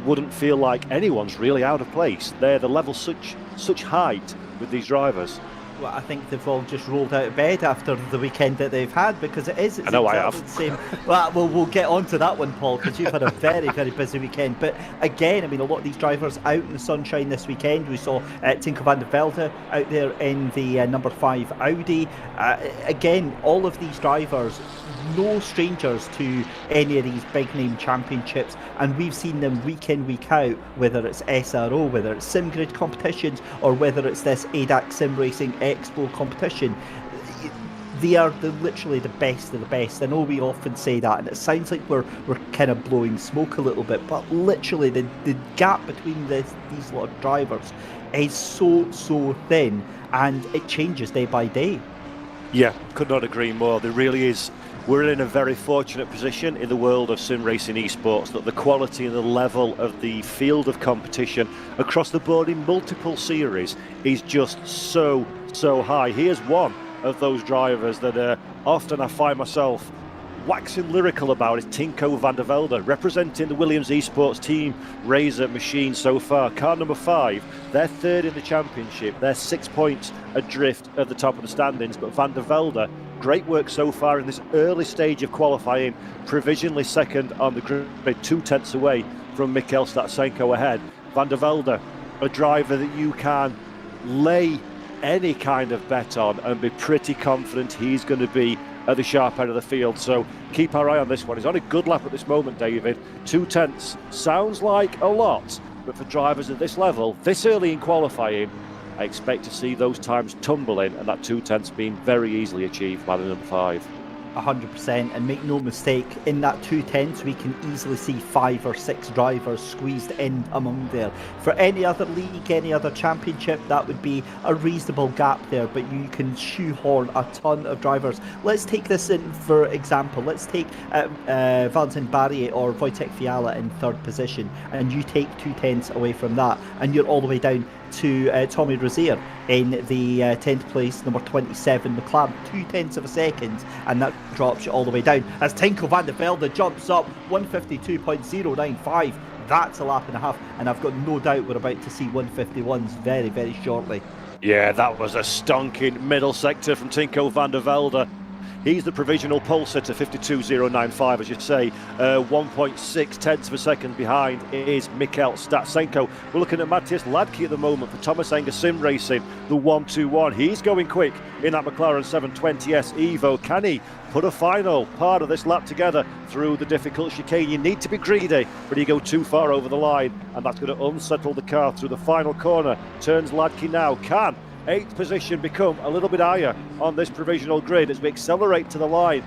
wouldn't feel like anyone's really out of place. They're the level such height with these drivers. Well, I think they've all just rolled out of bed after the weekend that they've had, because it's I know exactly the same. Well, we'll get on to that one, Paul, because you've had a very, very busy weekend. But again, I mean, a lot of these drivers out in the sunshine this weekend. We saw Tinko van der Velde out there in the number 5 Audi. Again, all of these drivers, no strangers to any of these big name championships, and we've seen them week in, week out, whether it's SRO, whether it's SimGrid competitions, or whether it's this ADAC SimRacing Expo competition. They are literally the best of the best. I know we often say that, and it sounds like we're kind of blowing smoke a little bit, but literally the gap between these lot of drivers is so thin, and it changes day by day. Yeah, could not agree more. There really is. We're in a very fortunate position in the world of sim racing esports that the quality and the level of the field of competition across the board in multiple series is just so high. Here's one of those drivers that often I find myself waxing lyrical about is Tinko van der Velde, representing the Williams Esports team Razor machine so far. Car number 5, they're third in the championship. They're 6 points adrift at the top of the standings, but van der Velde, great work so far in this early stage of qualifying, provisionally second on the grid, 2 tenths away from Mikkel Statsenko ahead. Van der Velde, a driver that you can lay any kind of bet on and be pretty confident he's going to be at the sharp end of the field, so keep our eye on this one. He's on a good lap at this moment, David. 2 tenths sounds like a lot, but for drivers at this level, this early in qualifying, I expect to see those times tumbling, and that 2 tenths being very easily achieved by the number 5. 100%, and make no mistake, in that 2 tenths we can easily see 5 or 6 drivers squeezed in among there. For any other league, any other championship, that would be a reasonable gap there, but you can shoehorn a ton of drivers. Let's take this in for example. Let's take Valentin Barrier or Wojtek Fiala in 3rd position, and you take 2 tenths away from that, and you're all the way down to Tommy Rozier in the 10th place, number 27 McLaren, 2 tenths of a second, and that drops you all the way down as Tinko van der Velde jumps up 152.095. That's a lap and a half, and I've got no doubt we're about to see 151s very, very shortly. Yeah, that was a stonking middle sector from Tinko van der Velde. He's the provisional pole sitter, 52.095, as you say. 1.6 tenths of a second behind is Mikkel Statsenko. We're looking at Matthias Ladke at the moment for Thomas Enger Sim Racing, the 121. He's going quick in that McLaren 720S Evo. Can he put a final part of this lap together through the difficult chicane? You need to be greedy, but you go too far over the line, and that's going to unsettle the car through the final corner. Turns Ladke now. Can 8th position become a little bit higher on this provisional grid as we accelerate to the line?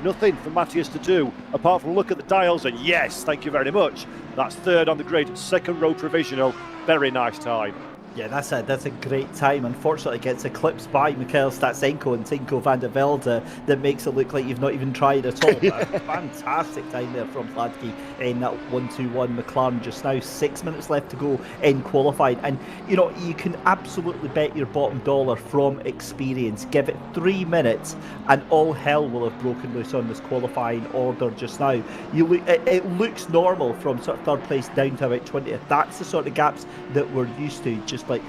Nothing for Matthias to do apart from look at the dials, and yes, thank you very much. That's 3rd on the grid, 2nd row provisional. Very nice time. Yeah, that's a great time. Unfortunately, it gets eclipsed by Mikkel Statsenko and Tinko van der Velde. That makes it look like you've not even tried at all. A fantastic time there from Ladke in that 121 McLaren just now. 6 minutes left to go in qualifying, and you know, you can absolutely bet your bottom dollar from experience. Give it 3 minutes and all hell will have broken loose on this qualifying order just now. It looks normal from sort of 3rd place down to about 20th. That's the sort of gaps that we're used to, just like,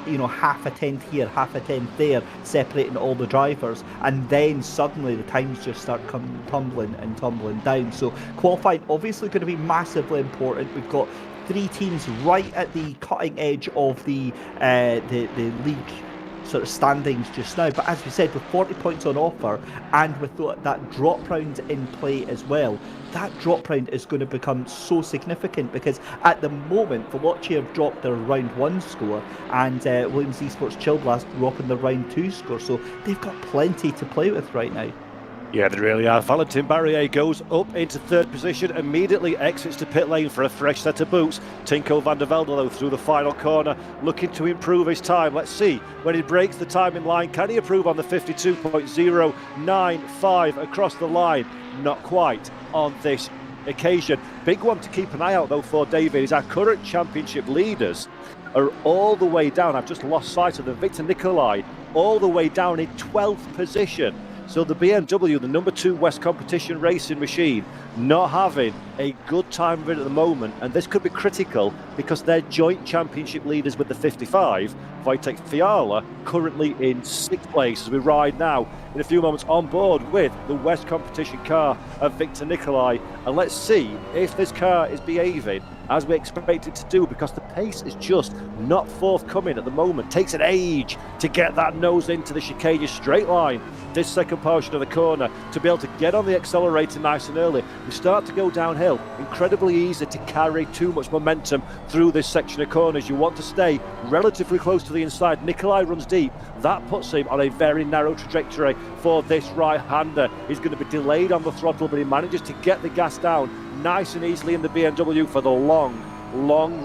you know, half a tenth here, half a tenth there, separating all the drivers, and then suddenly the times just start tumbling down. So qualifying obviously going to be massively important. We've got 3 teams right at the cutting edge of the league sort of standings just now, but as we said, with 40 points on offer and with that drop round in play as well, that drop round is going to become so significant, because at the moment Veloci have dropped their round 1 score and Williams Esports Chill Blast dropping their round 2 score, so they've got plenty to play with right now. Yeah, they really are. Valentin Barrier goes up into 3rd position, immediately exits to pit lane for a fresh set of boots. Tinko van der Velde, though, through the final corner, looking to improve his time. Let's see when he breaks the time in line. Can he improve on the 52.095 across the line? Not quite on this occasion. Big one to keep an eye out, though, for David, is our current championship leaders are all the way down. I've just lost sight of them. Victor Nicolai, all the way down in 12th position. So the BMW, the number 2 West Competition racing machine, not having a good time of it at the moment, and this could be critical because they're joint championship leaders with the 55. Wojtek Fiala currently in 6th place as we ride now in a few moments on board with the West competition car of Victor Nicolai, and let's see if this car is behaving as we expect it to do, because the pace is just not forthcoming at the moment. Takes an age to get that nose into the chicane straight line, this second portion of the corner, to be able to get on the accelerator nice and early. We start to go downhill, incredibly easy to carry too much momentum through this section of corners. You want to stay relatively close to the inside. Nicolai runs deep, that puts him on a very narrow trajectory for this right-hander. He's going to be delayed on the throttle, but he manages to get the gas down nice and easily in the BMW for the long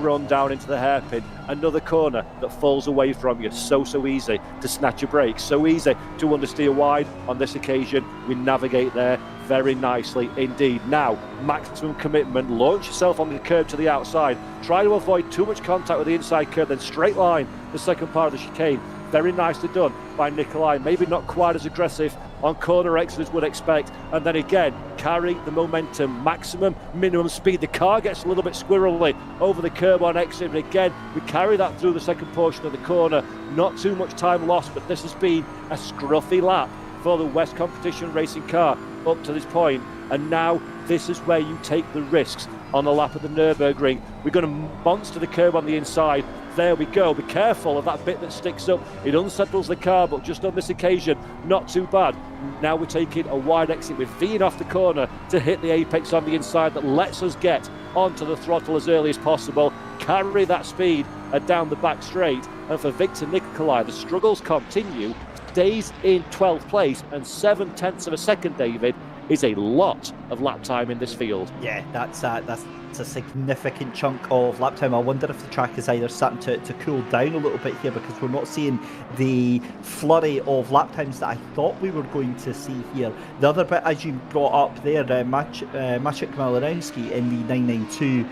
run down into the hairpin. Another corner that falls away from you. So easy to snatch a break, so easy to understeer wide. On this occasion, we navigate there very nicely indeed. Now, maximum commitment, launch yourself on the curb to the outside, try to avoid too much contact with the inside curb, then straight line the second part of the chicane. Very nicely done by Nicolai, maybe not quite as aggressive on corner exit as would expect, and then again carry the momentum, maximum minimum speed. The car gets a little bit squirrely over the curb on exit, but again we carry that through the second portion of the corner. Not too much time lost, but this has been a scruffy lap for the West competition racing car up to this point, and now this is where you take the risks on the lap of the Nurburgring. We're going to monster the curb on the inside. There we go. Be careful of that bit that sticks up. It unsettles the car, but just on this occasion, not too bad. Now we're taking a wide exit. We're V'ing off the corner to hit the apex on the inside that lets us get onto the throttle as early as possible. Carry that speed down the back straight. And for Victor Nicolai, the struggles continue. Stays in 12th place, and 7/10 of a second, David, is a lot of lap time in this field. Yeah, that's a significant chunk of lap time. I wonder if the track is either starting to cool down a little bit here, because we're not seeing the flurry of lap times that I thought we were going to see here. The other bit, as you brought up there, Maciek Malinowski in the 992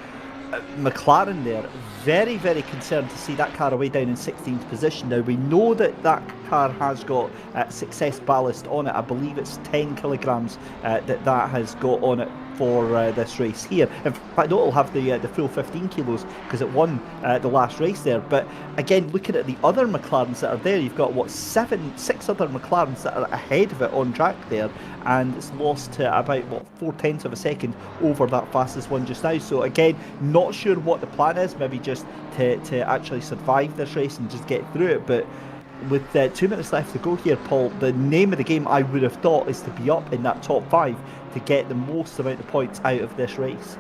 McLaren there, very concerned to see that car away down in 16th position. Now we know that car has got SEEST ballast on it. I believe it's 10 kilograms that has got on it for this race here. In fact, it'll have the full 15 kilos because it won the last race there. But again, looking at the other McLarens that are there, you've got six other McLarens that are ahead of it on track there, and it's lost to about 4/10 of a second over that fastest one just now. So again, not sure what the plan is. Maybe just to actually survive this race and just get through it. But with 2 minutes left to go here, Paul, the name of the game, I would have thought, is to be up in that top 5 to get the most amount of points out of this race.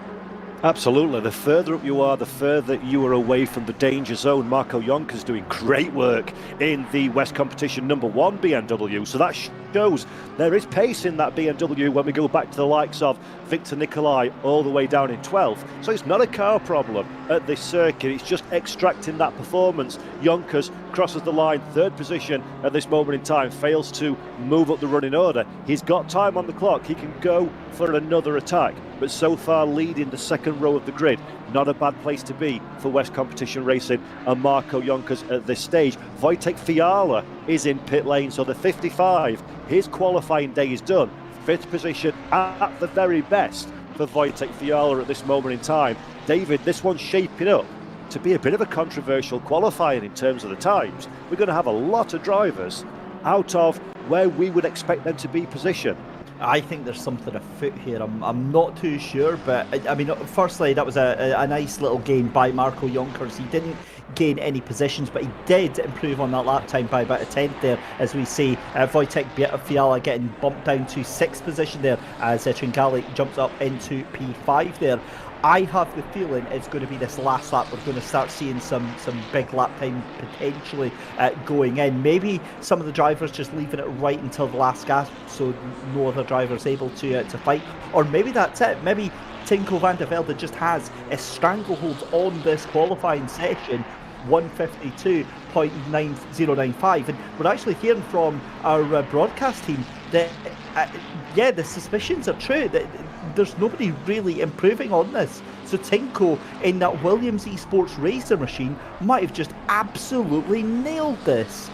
Absolutely. The further up you are, the further you are away from the danger zone. Marco Jonker's doing great work in the West competition #1 BMW. So that shows there is pace in that BMW when we go back to the likes of Victor Nicolai all the way down in 12th. So it's not a car problem at this circuit. It's just extracting that performance. Jonkers crosses the line, 3rd position at this moment in time, fails to move up the running order. He's got time on the clock. He can go for another attack, but so far leading the 2nd row of the grid. Not a bad place to be for West competition racing and Marco Jonkers at this stage. Wojtek Fiala is in pit lane, so the 55, his qualifying day is done. 5th position at the very best for Wojtek Fiala at this moment in time. David, this one's shaping up to be a bit of a controversial qualifying in terms of the times. We're going to have a lot of drivers out of where we would expect them to be positioned. I think there's something afoot here. I'm not too sure, but I mean, firstly, that was a nice little gain by Marco Jonkers. He didn't gain any positions, but he did improve on that lap time by about a 10th there, as we see Wojtek Fiala getting bumped down to 6th position there as Tringali jumps up into P5 there. I have the feeling it's going to be this last lap. We're going to start seeing some big lap time potentially going in. Maybe some of the drivers just leaving it right until the last gasp, so no other driver's able to fight. Or maybe that's it. Maybe Tinko van der Velde just has a stranglehold on this qualifying session, 152.9095. And we're actually hearing from our broadcast team that, yeah, the suspicions are true, that there's nobody really improving on this. So Tinko in that Williams Esports Racer machine might have just absolutely nailed this.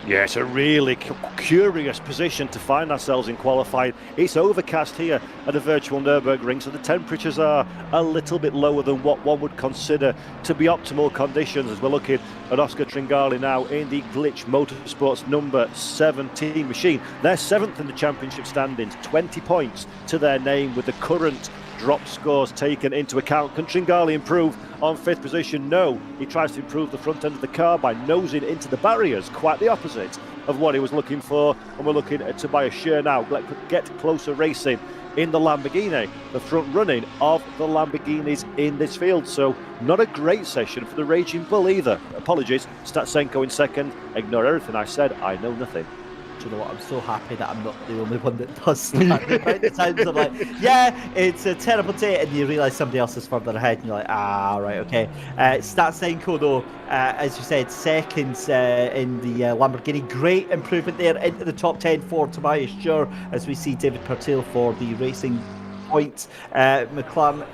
Yeah, it's a really curious position to find ourselves in qualifying. It's overcast here at the virtual Nurburgring, so the temperatures are a little bit lower than what one would consider to be optimal conditions, as we're looking at Oscar Tringali now in the Glitch Motorsports number 17 machine. They're 7th in the championship standings, 20 points to their name with the current drop scores taken into account. Can Tringali improve on 5th position? No. He tries to improve the front end of the car by nosing into the barriers, quite the opposite of what he was looking for. And we're looking at Tobias Schur now get closer racing in the Lamborghini, the front running of the Lamborghinis in this field. So not a great session for the Raging Bull either. Apologies, Statsenko in 2nd. Ignore everything I said, I know nothing. Do you know what? I'm so happy that I'm not the only one that does that. The times I'm like, yeah, it's a terrible day, and you realise somebody else is further ahead, and you're like, right, okay. Statsenko, though, as you said, 2nd in the Lamborghini. Great improvement there into the top 10 for Tobias Schur, as we see David Pertil for the Racing Point. McLaren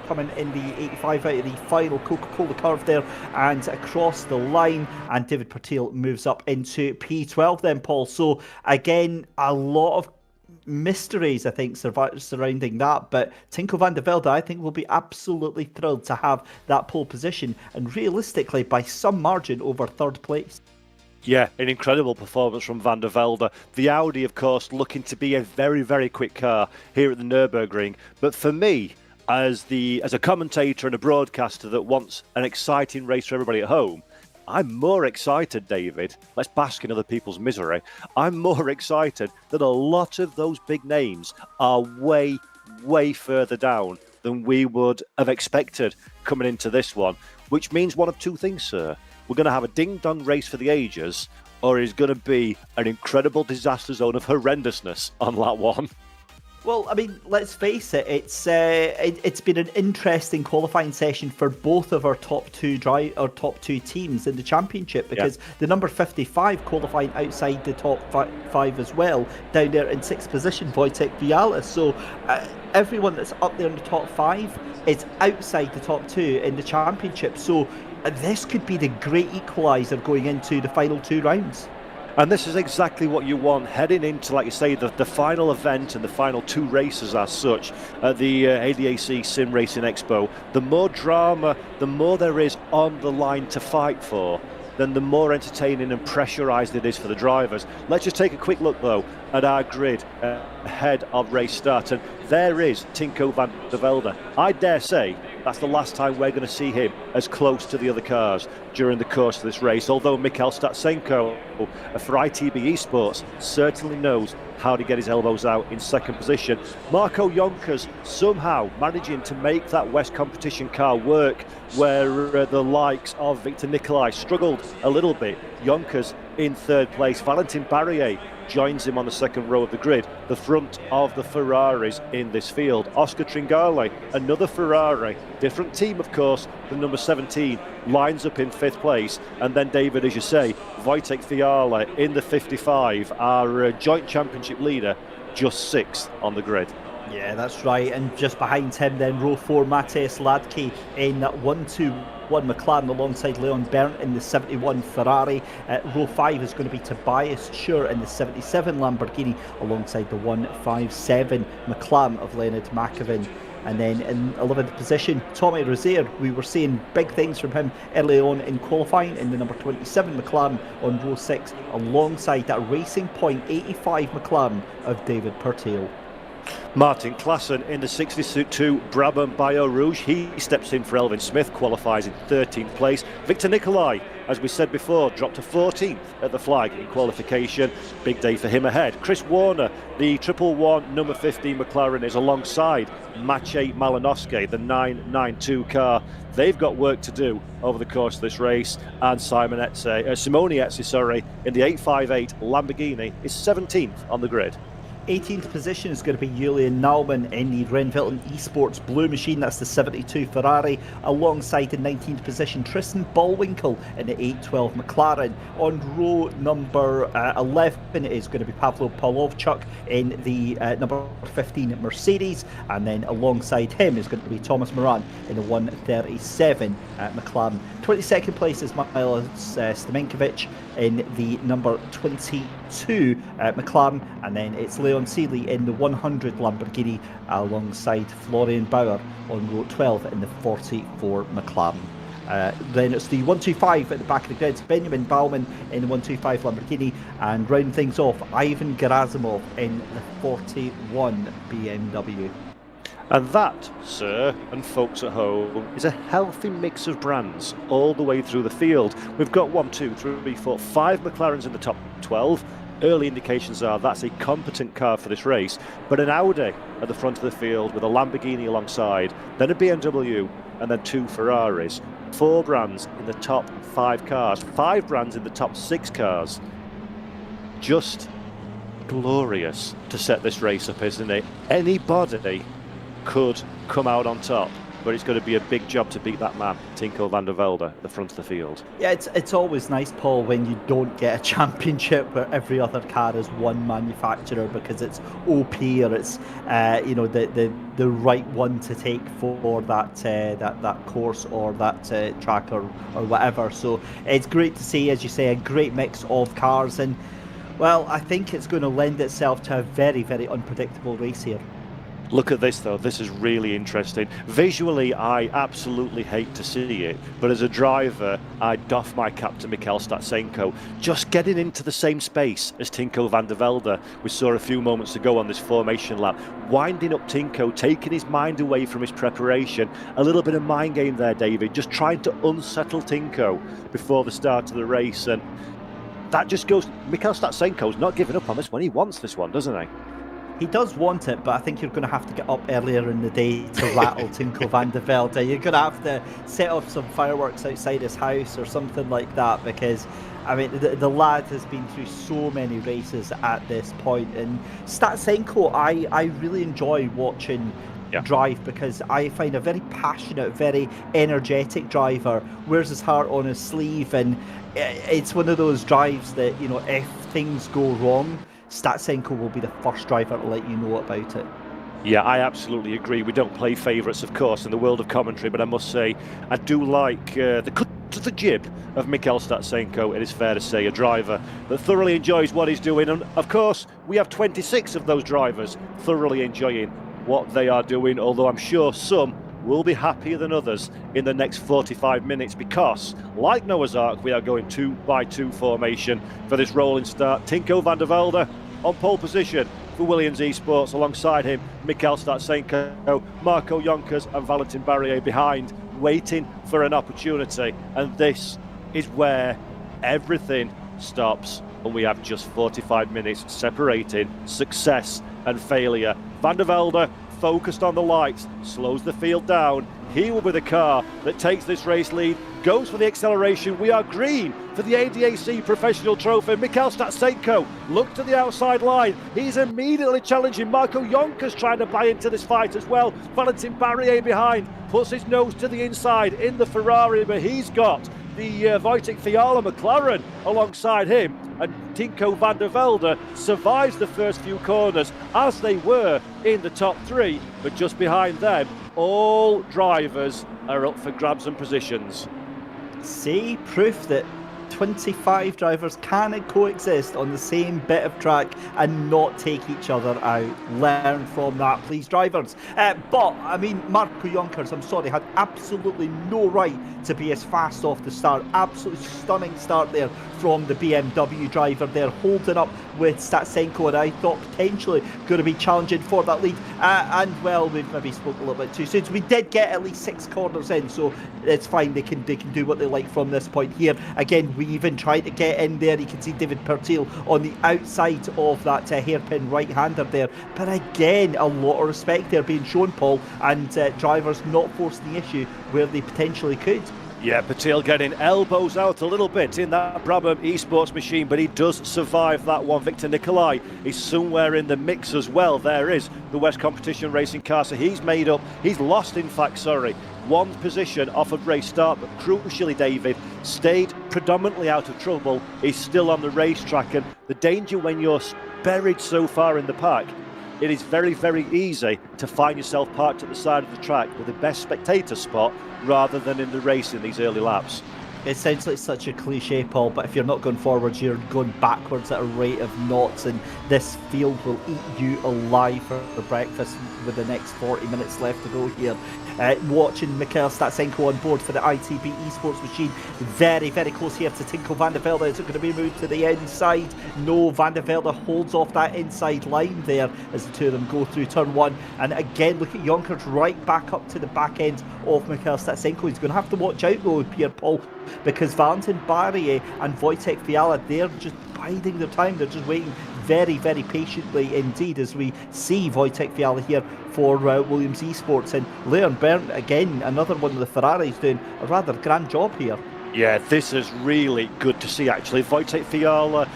coming in the 85 out of the final Coca-Cola curve there and across the line, and David Pertil moves up into P12 then, Paul. So again, a lot of mysteries, I think, surrounding that, but Tinko van der Velde, I think, will be absolutely thrilled to have that pole position, and realistically by some margin over 3rd place. Yeah, an incredible performance from Van der Velde. The Audi, of course, looking to be a very, very quick car here at the Nürburgring, but for me, as a commentator and a broadcaster that wants an exciting race for everybody at home, I'm more excited, David. Let's bask in other people's misery. I'm more excited that a lot of those big names are way, way further down than we would have expected coming into this one, which means one of two things, sir. We're going to have a ding-dong race for the ages, or it's going to be an incredible disaster zone of horrendousness on lap 1. Well, I mean, let's face it. It's been an interesting qualifying session for both of our top two teams in the championship, because the number 55 qualifying outside the top five as well, down there in 6th position, Wojtek Viala. So everyone that's up there in the top 5 is outside the top 2 in the championship. So this could be the great equaliser going into the final 2 rounds. And this is exactly what you want heading into, like you say, the final event and the final 2 races as such at the ADAC SimRacing Expo. The more drama, the more there is on the line to fight for, then the more entertaining and pressurised it is for the drivers. Let's just take a quick look, though, at our grid ahead of race start. And there is Tinko van der Velde. I dare say that's the last time we're going to see him as close to the other cars during the course of this race, although Mikhail Statsenko for ITB Esports certainly knows how to get his elbows out in 2nd position. Marco Jonkers somehow managing to make that West competition car work, where the likes of Victor Nicolai struggled a little bit. Jonkers in 3rd place. Valentin Barrier joins him on the 2nd row of the grid, the front of the Ferraris in this field. Oscar Tringali, another Ferrari, different team of course, the number 17, lines up in 5th place. And then, David, as you say, Wojtek Viala in the 55, our joint championship leader, just 6th on the grid. Yeah, that's right. And just behind him then, row 4, Matthias Ladke in 1-2-1 McLaren alongside Leon Berndt in the 71 Ferrari. Row 5 is going to be Tobias Schur in the 77 Lamborghini alongside the 157 McLaren of Leonard Makavin. And then in 11th position, Tommy Rozier. We were seeing big things from him early on in qualifying in the number 27 McLaren on row 6 alongside that Racing Point 85 McLaren of David Pertil. Martin Klassen in the 62 Brabham Bio Rouge. He steps in for Elvin Smith, qualifies in 13th place. Victor Nicolai, as we said before, dropped to 14th at the flag in qualification. Big day for him ahead. Chris Warner, the 111 number 15 McLaren, is alongside Maciej Malinowski, the 992 car. They've got work to do over the course of this race. And Simone Etze, in the 858 Lamborghini is 17th on the grid. 18th position is going to be Julian Naumann in the Renville Esports Blue Machine. That's the 72 Ferrari. Alongside in 19th position, Tristan Bullwinkle in the 812 McLaren. On row number 11 is going to be Pavlo Polovchuk in the number 15 Mercedes. And then alongside him is going to be Thomas Moran in the 137 McLaren. 22nd place is Milos Stamenkovic in the number 22 McLaren, and then it's Leon Seeley in the 100 Lamborghini alongside Florian Bauer on row 12 in the 44 McLaren. Then it's the 125 at the back of the grid, Benjamin Baumann in the 125 Lamborghini, and round things off, Ivan Gerasimov in the 41 BMW. And that, sir, and folks at home, is a healthy mix of brands all the way through the field. We've got 5 McLarens in the top 12. Early indications are that's a competent car for this race, but an Audi at the front of the field with a Lamborghini alongside, then a BMW, and then 2 Ferraris. 4 brands in the top 5 cars, 5 brands in the top 6 cars. Just glorious to set this race up, isn't it? Anybody could come out on top, but it's going to be a big job to beat that man, Tinko van der Velde, at the front of the field. Yeah, it's always nice, Paul, when you don't get a championship where every other car is one manufacturer, because it's OP or it's the right one to take for that course or that track or whatever. So it's great to see, as you say, a great mix of cars, and well, I think it's going to lend itself to a very, very unpredictable race here. Look at this though, this is really interesting. Visually, I absolutely hate to see it, but as a driver, I doff my cap to Mikel Statsenko. Just getting into the same space as Tinko van der Velde, we saw a few moments ago on this formation lap, winding up Tinko, taking his mind away from his preparation. A little bit of mind game there, David, just trying to unsettle Tinko before the start of the race, and that just goes, Mikel Statsenko's not giving up on this one, he wants this one, doesn't he? He does want it, but I think you're going to have to get up earlier in the day to rattle Tinko van der Velde. You're going to have to set off some fireworks outside his house or something like that, because, I mean, the lad has been through so many races at this point. And Statsenko, I really enjoy watching drive, because I find a very passionate, very energetic driver, wears his heart on his sleeve, and it's one of those drives that, you know, if things go wrong, Statsenko will be the first driver to let you know about it. Yeah, I absolutely agree. We don't play favourites, of course, in the world of commentary, but I must say, I do like the cut to the jib of Mikel Statsenko, it is fair to say, a driver that thoroughly enjoys what he's doing. And, of course, we have 26 of those drivers thoroughly enjoying what they are doing, although I'm sure some will be happier than others in the next 45 minutes, because, like Noah's Ark, we are going 2x2 formation for this rolling start. Tinko van der Velde on pole position for Williams Esports, alongside him Mikel Statsenko, Marco Jonkers and Valentin Barrier behind, waiting for an opportunity. And this is where everything stops, and we have just 45 minutes separating success and failure. Van der Velde, focused on the lights, slows the field down. He will be the car that takes this race lead, goes for the acceleration. We are green for the ADAC Professional Trophy. Mikel Statsenko look to the outside line. He's immediately challenging. Marco Jonkers trying to buy into this fight as well. Valentin Barrier behind, puts his nose to the inside in the Ferrari, but he's got the Wojtek Fiala McLaren alongside him, and Tinko van der Velde survives the first few corners as they were in the top 3, but just behind them all drivers are up for grabs and positions. See, proof that 25 drivers can coexist on the same bit of track and not take each other out. Learn from that, please, drivers. But, I mean, Marco Jonkers, I'm sorry, had absolutely no right to be as fast off the start. Absolutely stunning start there from the BMW driver there, holding up with Statsenko, and I thought potentially going to be challenging for that lead. And, well, we've maybe spoke a little bit too soon. So we did get at least 6 corners in, so it's fine. They can do what they like from this point here. Again, we even tried to get in there. You can see David Pertil on the outside of that hairpin right-hander there. But again, a lot of respect there being shown, Paul, and drivers not forcing the issue where they potentially could. Yeah, Patil getting elbows out a little bit in that Brabham esports machine, but he does survive that one. Victor Nicolai is somewhere in the mix as well. There is the West Competition Racing car, so he's lost in fact, one position off of race start, but crucially David stayed predominantly out of trouble. He's still on the racetrack, and the danger when you're buried so far in the pack, it is very, very easy to find yourself parked at the side of the track with the best spectator spot rather than in the race in these early laps. It sounds like such a cliche, Paul, but if you're not going forwards, you're going backwards at a rate of knots, and this field will eat you alive for breakfast with the next 40 minutes left to go here. Watching Mikhail Statsenko on board for the ITB esports machine, very, very close here to Tinko van der Velde. Is it going to be moved to the inside? No, van der Velde holds off that inside line there as the two of them go through turn one. And again, look at Jonkers right back up to the back end of Mikhail Statsenko. He's going to have to watch out though, Pierre Paul, because Valentin Barrier and Wojtek Fiala, they're just biding their time. They're just waiting very, very patiently indeed as we see Wojtek Fiala here for Williams Esports. And Leon Berndt, again, another one of the Ferraris, doing a rather grand job here. Yeah, this is really good to see actually. Wojtek Fiala,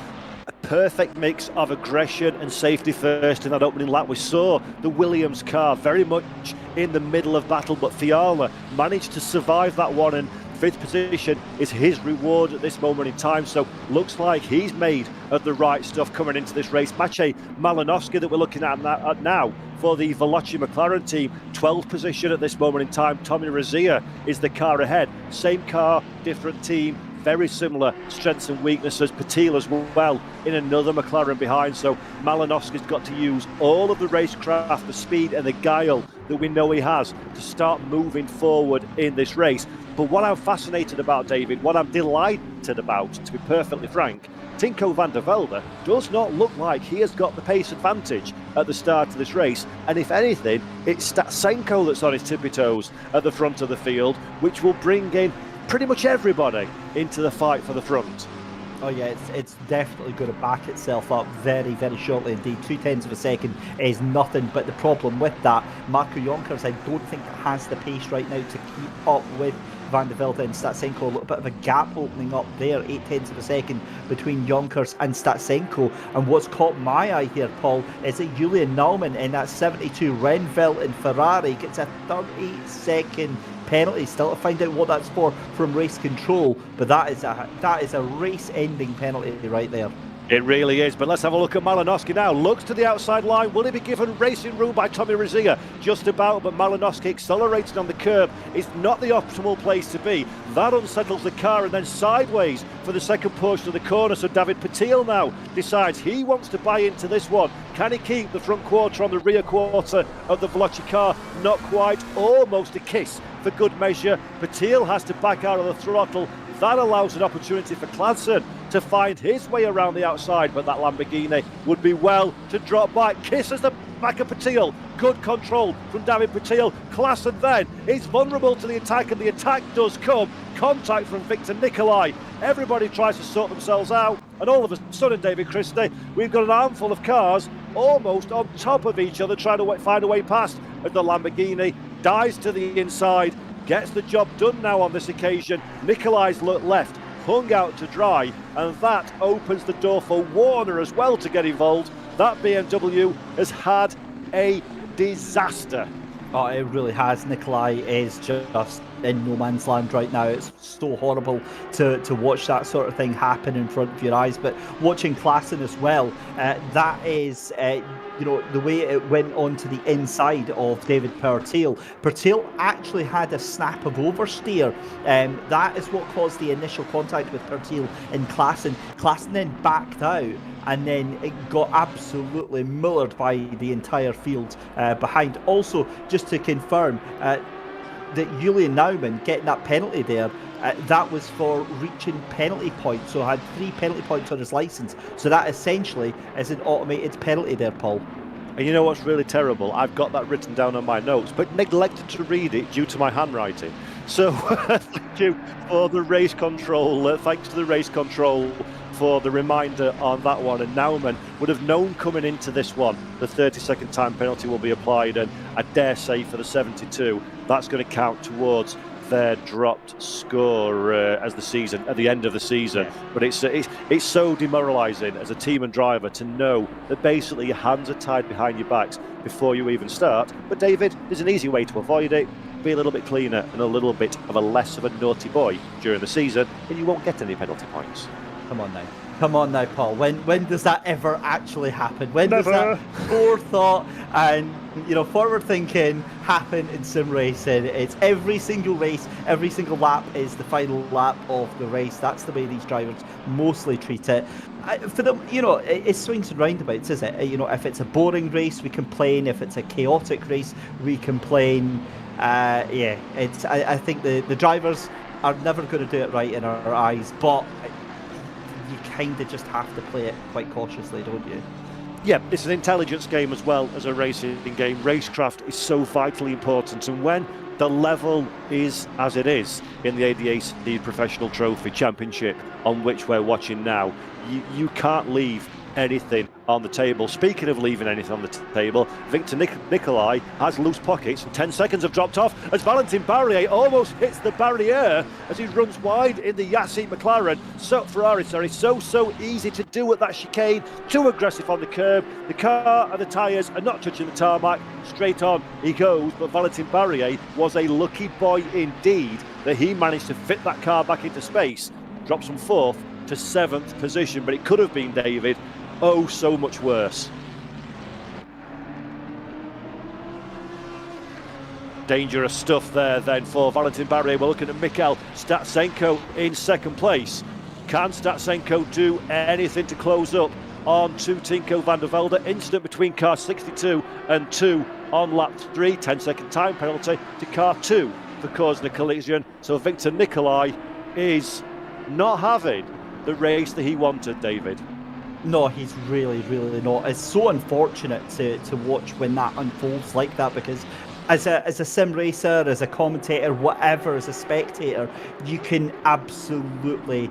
a perfect mix of aggression and safety first in that opening lap. We saw the Williams car very much in the middle of battle, but Fiala managed to survive that one, and fifth position is his reward at this moment in time. So looks like he's made of the right stuff coming into this race. Maciej Malinowski that we're looking at now for the Veloci McLaren team, 12th position at this moment in time. Tommy Razia is the car ahead. Same car, different team, very similar strengths and weaknesses. Patil as well in another McLaren behind. So Malinowski's got to use all of the racecraft, the speed and the guile that we know he has to start moving forward in this race. But what I'm fascinated about, David, what I'm delighted about, to be perfectly frank, Tinko van der Velde does not look like he has got the pace advantage at the start of this race. And if anything, it's Statsenko that's on his tippy toes at the front of the field, which will bring in pretty much everybody into the fight for the front. Oh yeah, it's definitely going to back itself up very, very shortly indeed. 0.2 of a second is nothing, but the problem with that, Marco Jonkers, I don't think has the pace right now to keep up with Van der Velde and Statsenko. A little bit of a gap opening up there, 0.8 of a second between Jonkers and Statsenko. And what's caught my eye here, Paul, is that Julian Naumann in that 72 Renvelt in Ferrari gets a 38-second penalty. Still to find out what that's for from race control, but that is a race-ending penalty right there. It really is, but let's have a look at Malinowski now. Looks to the outside line. Will he be given racing room by Tommy Razia? Just about, but Malinowski accelerating on the curb is not the optimal place to be. That unsettles the car and then sideways for the second portion of the corner. So David Patil now decides he wants to buy into this one. Can he keep the front quarter on the rear quarter of the Veloci car? Not quite, almost a kiss for good measure. Patil has to back out of the throttle. That allows an opportunity for Clausen to find his way around the outside, but that Lamborghini would be well to drop by. Kisses the back of Patil. Good control from David Patil. Clausen then is vulnerable to the attack, and the attack does come. Contact from Victor Nicolai. Everybody tries to sort themselves out, and all of a sudden, David Christie, we've got an armful of cars almost on top of each other trying to find a way past, and the Lamborghini dives to the inside. Gets the job done now on this occasion. Nicolai's left hung out to dry, and that opens the door for Warner as well to get involved. That BMW has had a disaster. Oh, it really has. Nicolai is just in no man's land right now. It's so horrible to watch that sort of thing happen in front of your eyes. But watching Clausen as well, that is, the way it went onto the inside of David Patil. Patil actually had a snap of oversteer. That is what caused the initial contact with Patil and Clausen. Clausen then backed out, and then it got absolutely mullered by the entire field behind. Also, just to confirm, that Julian Naumann getting that penalty there, that was for reaching penalty points, so had 3 penalty points on his licence. So that essentially is an automated penalty there, Paul. And you know what's really terrible? I've got that written down on my notes, but neglected to read it due to my handwriting. So thank you for the race control. Thanks to the race control for the reminder on that one. And Naumann would have known coming into this one the 30-second time penalty will be applied, and I dare say for the 72 that's going to count towards their dropped score at the end of the season. Yeah. But it's so demoralising as a team and driver to know that basically your hands are tied behind your backs before you even start. But David, there's an easy way to avoid it. Be a little bit cleaner and a little bit of a less of a naughty boy during the season, and you won't get any penalty points. Come on now, Paul. When does that ever actually happen? When Never. does that forethought and forward thinking happen in sim racing? It's every single race, every single lap is the final lap of the race. That's the way these drivers mostly treat it. For them, it swings and roundabouts, is it? If it's a boring race, we complain. If it's a chaotic race, we complain. I think the drivers are never going to do it right in our eyes, but you kind of just have to play it quite cautiously, don't you? Yeah, it's an intelligence game as well as a racing game. Racecraft is so vitally important, and when the level is as it is in the ADAC Professional Trophy Championship, on which we're watching now, you can't leave anything on the table. Speaking of leaving anything on the table, Victor Nicolai has loose pockets and 10 seconds have dropped off as Valentin Barrier almost hits the barrier as he runs wide in the Yassi McLaren. So easy to do at that chicane, too aggressive on the curb. The car and the tyres are not touching the tarmac, straight on he goes, but Valentin Barrier was a lucky boy indeed that he managed to fit that car back into space, drops from 4th to 7th position, but it could have been, David, oh so much worse. Dangerous stuff there then for Valentin Barrier. We're looking at Mikhail Statsenko in 2nd place. Can Statsenko do anything to close up on to Tinko van der Velde? Incident between car 62 and 2 on lap 3, 10-second time penalty to car 2 for causing a collision. So Victor Nicolai is not having the race that he wanted, David. No, he's really not. It's so unfortunate to watch when that unfolds like that, because as a sim racer, as a commentator, whatever, as a spectator, you can absolutely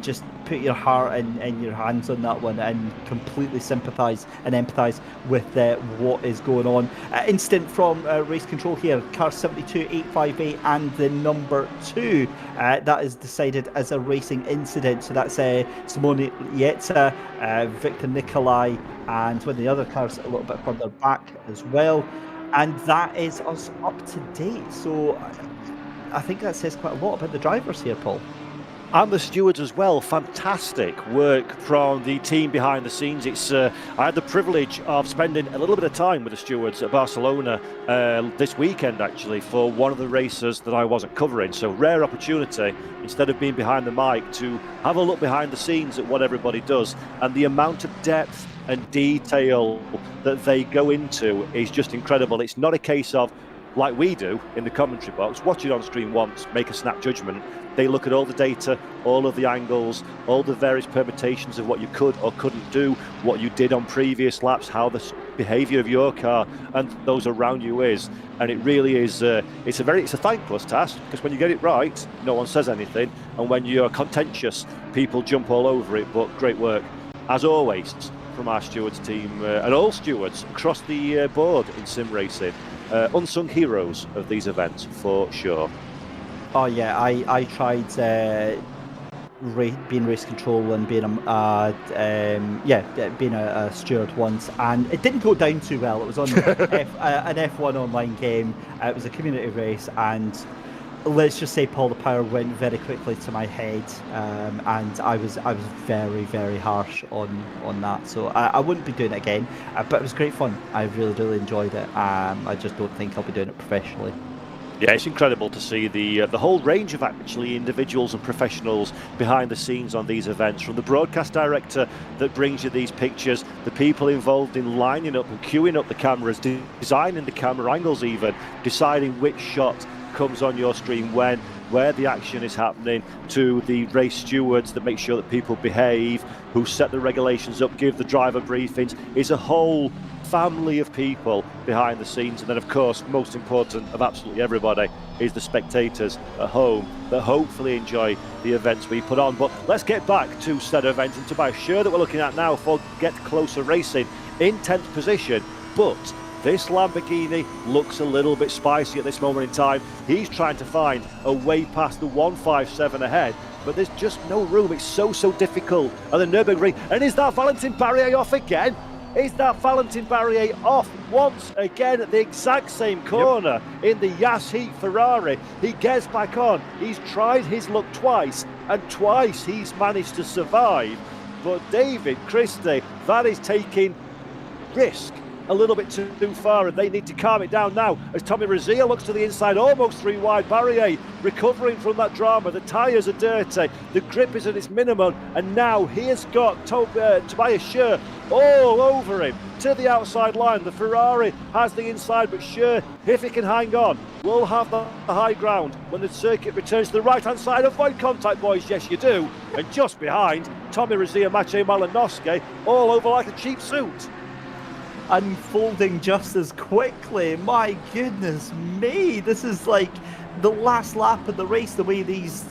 just put your heart and your hands on that one and completely sympathise and empathise with what is going on. Instant from race control here, car 72858 and the number 2. That is decided as a racing incident. So that's Simone Iezza, Victor Nicolai, and one of the other cars a little bit further back as well. And that is us up to date. So I think that says quite a lot about the drivers here, Paul. And the stewards as well. Fantastic work from the team behind the scenes. I had the privilege of spending a little bit of time with the stewards at Barcelona this weekend, actually, for one of the races that I wasn't covering. So rare opportunity, instead of being behind the mic, to have a look behind the scenes at what everybody does. And the amount of depth and detail that they go into is just incredible. It's not a case of, like we do in the commentary box, watch it on screen once, make a snap judgment. They look at all the data, all of the angles, all the various permutations of what you could or couldn't do, what you did on previous laps, how the behaviour of your car and those around you is. And it really is, it's a thankless task, because when you get it right, no one says anything. And when you're contentious, people jump all over it. But great work, as always, from our stewards team and all stewards across the board in sim racing. Unsung heroes of these events, for sure. Oh yeah, I tried being race control and being being a steward once, and it didn't go down too well. It was on an F1 online game. It was a community race, and let's just say, Paul, the power went very quickly to my head, and I was very harsh on that. So I wouldn't be doing it again, but it was great fun. I really enjoyed it. I just don't think I'll be doing it professionally. Yeah, it's incredible to see the whole range of actually individuals and professionals behind the scenes on these events, from the broadcast director that brings you these pictures, the people involved in lining up and queuing up the cameras, designing the camera angles, even deciding which shot comes on your screen when, where the action is happening, to the race stewards that make sure that people behave, who set the regulations up, give the driver briefings. Is a whole family of people behind the scenes. And then, of course, most important of absolutely everybody is the spectators at home that hopefully enjoy the events we put on. But let's get back to said event and to my shirt that we're looking at now for Get Closer Racing in 10th position. But This Lamborghini looks a little bit spicy at this moment in time. He's trying to find a way past the 157 ahead, but there's just no room. It's so difficult at the Nurburgring. And is that Valentin Barrier off again? Is that Valentin Barrier off once again at the exact same corner in the Yas Heat Ferrari? He gets back on. He's tried his luck twice, and twice he's managed to survive. But David Christie, that is taking risk a little bit too far, and they need to calm it down now as Tommy Razia looks to the inside, almost 3 wide. Barrier recovering from that drama. The tyres are dirty, the grip is at its minimum, and now he has got Tobias Schur all over him to the outside line. The Ferrari has the inside, but Schur, if he can hang on, will have the high ground when the circuit returns to the right hand side. Avoid contact, boys, yes you do. And just behind, Tommy Razia, Maciej Malinowski, all over like a cheap suit. Unfolding just as quickly. My goodness me, this is like the last lap of the race, the way these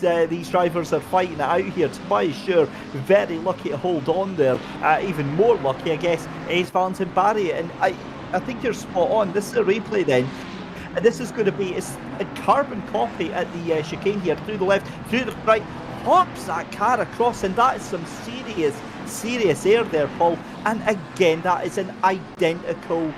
drivers are fighting it out here. Tobias Schur very lucky to hold on there. Even more lucky, I guess, is Valentin Barrier. And I think you're spot on. This is a replay then. And this is going to be a carbon copy at the chicane here, through the left, through the right, hops that car across, and that is some serious air there, Paul. And again, that is an identical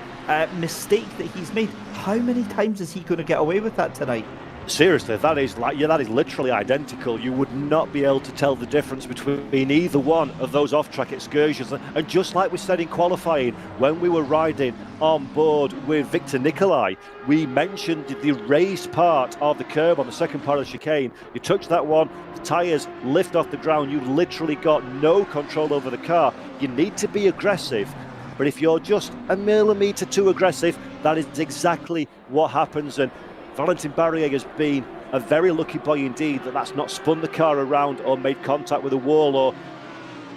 mistake that he's made. How many times is he going to get away with that tonight? Seriously, that is literally identical. You would not be able to tell the difference between either one of those off-track excursions. And just like we said in qualifying, when we were riding on board with Victor Nicolai, we mentioned the raised part of the curb on the second part of the chicane. You touch that one, the tyres lift off the ground. You've literally got no control over the car. You need to be aggressive. But if you're just a millimetre too aggressive, that is exactly what happens. And Valentin Barrier has been a very lucky boy indeed that's not spun the car around or made contact with a wall or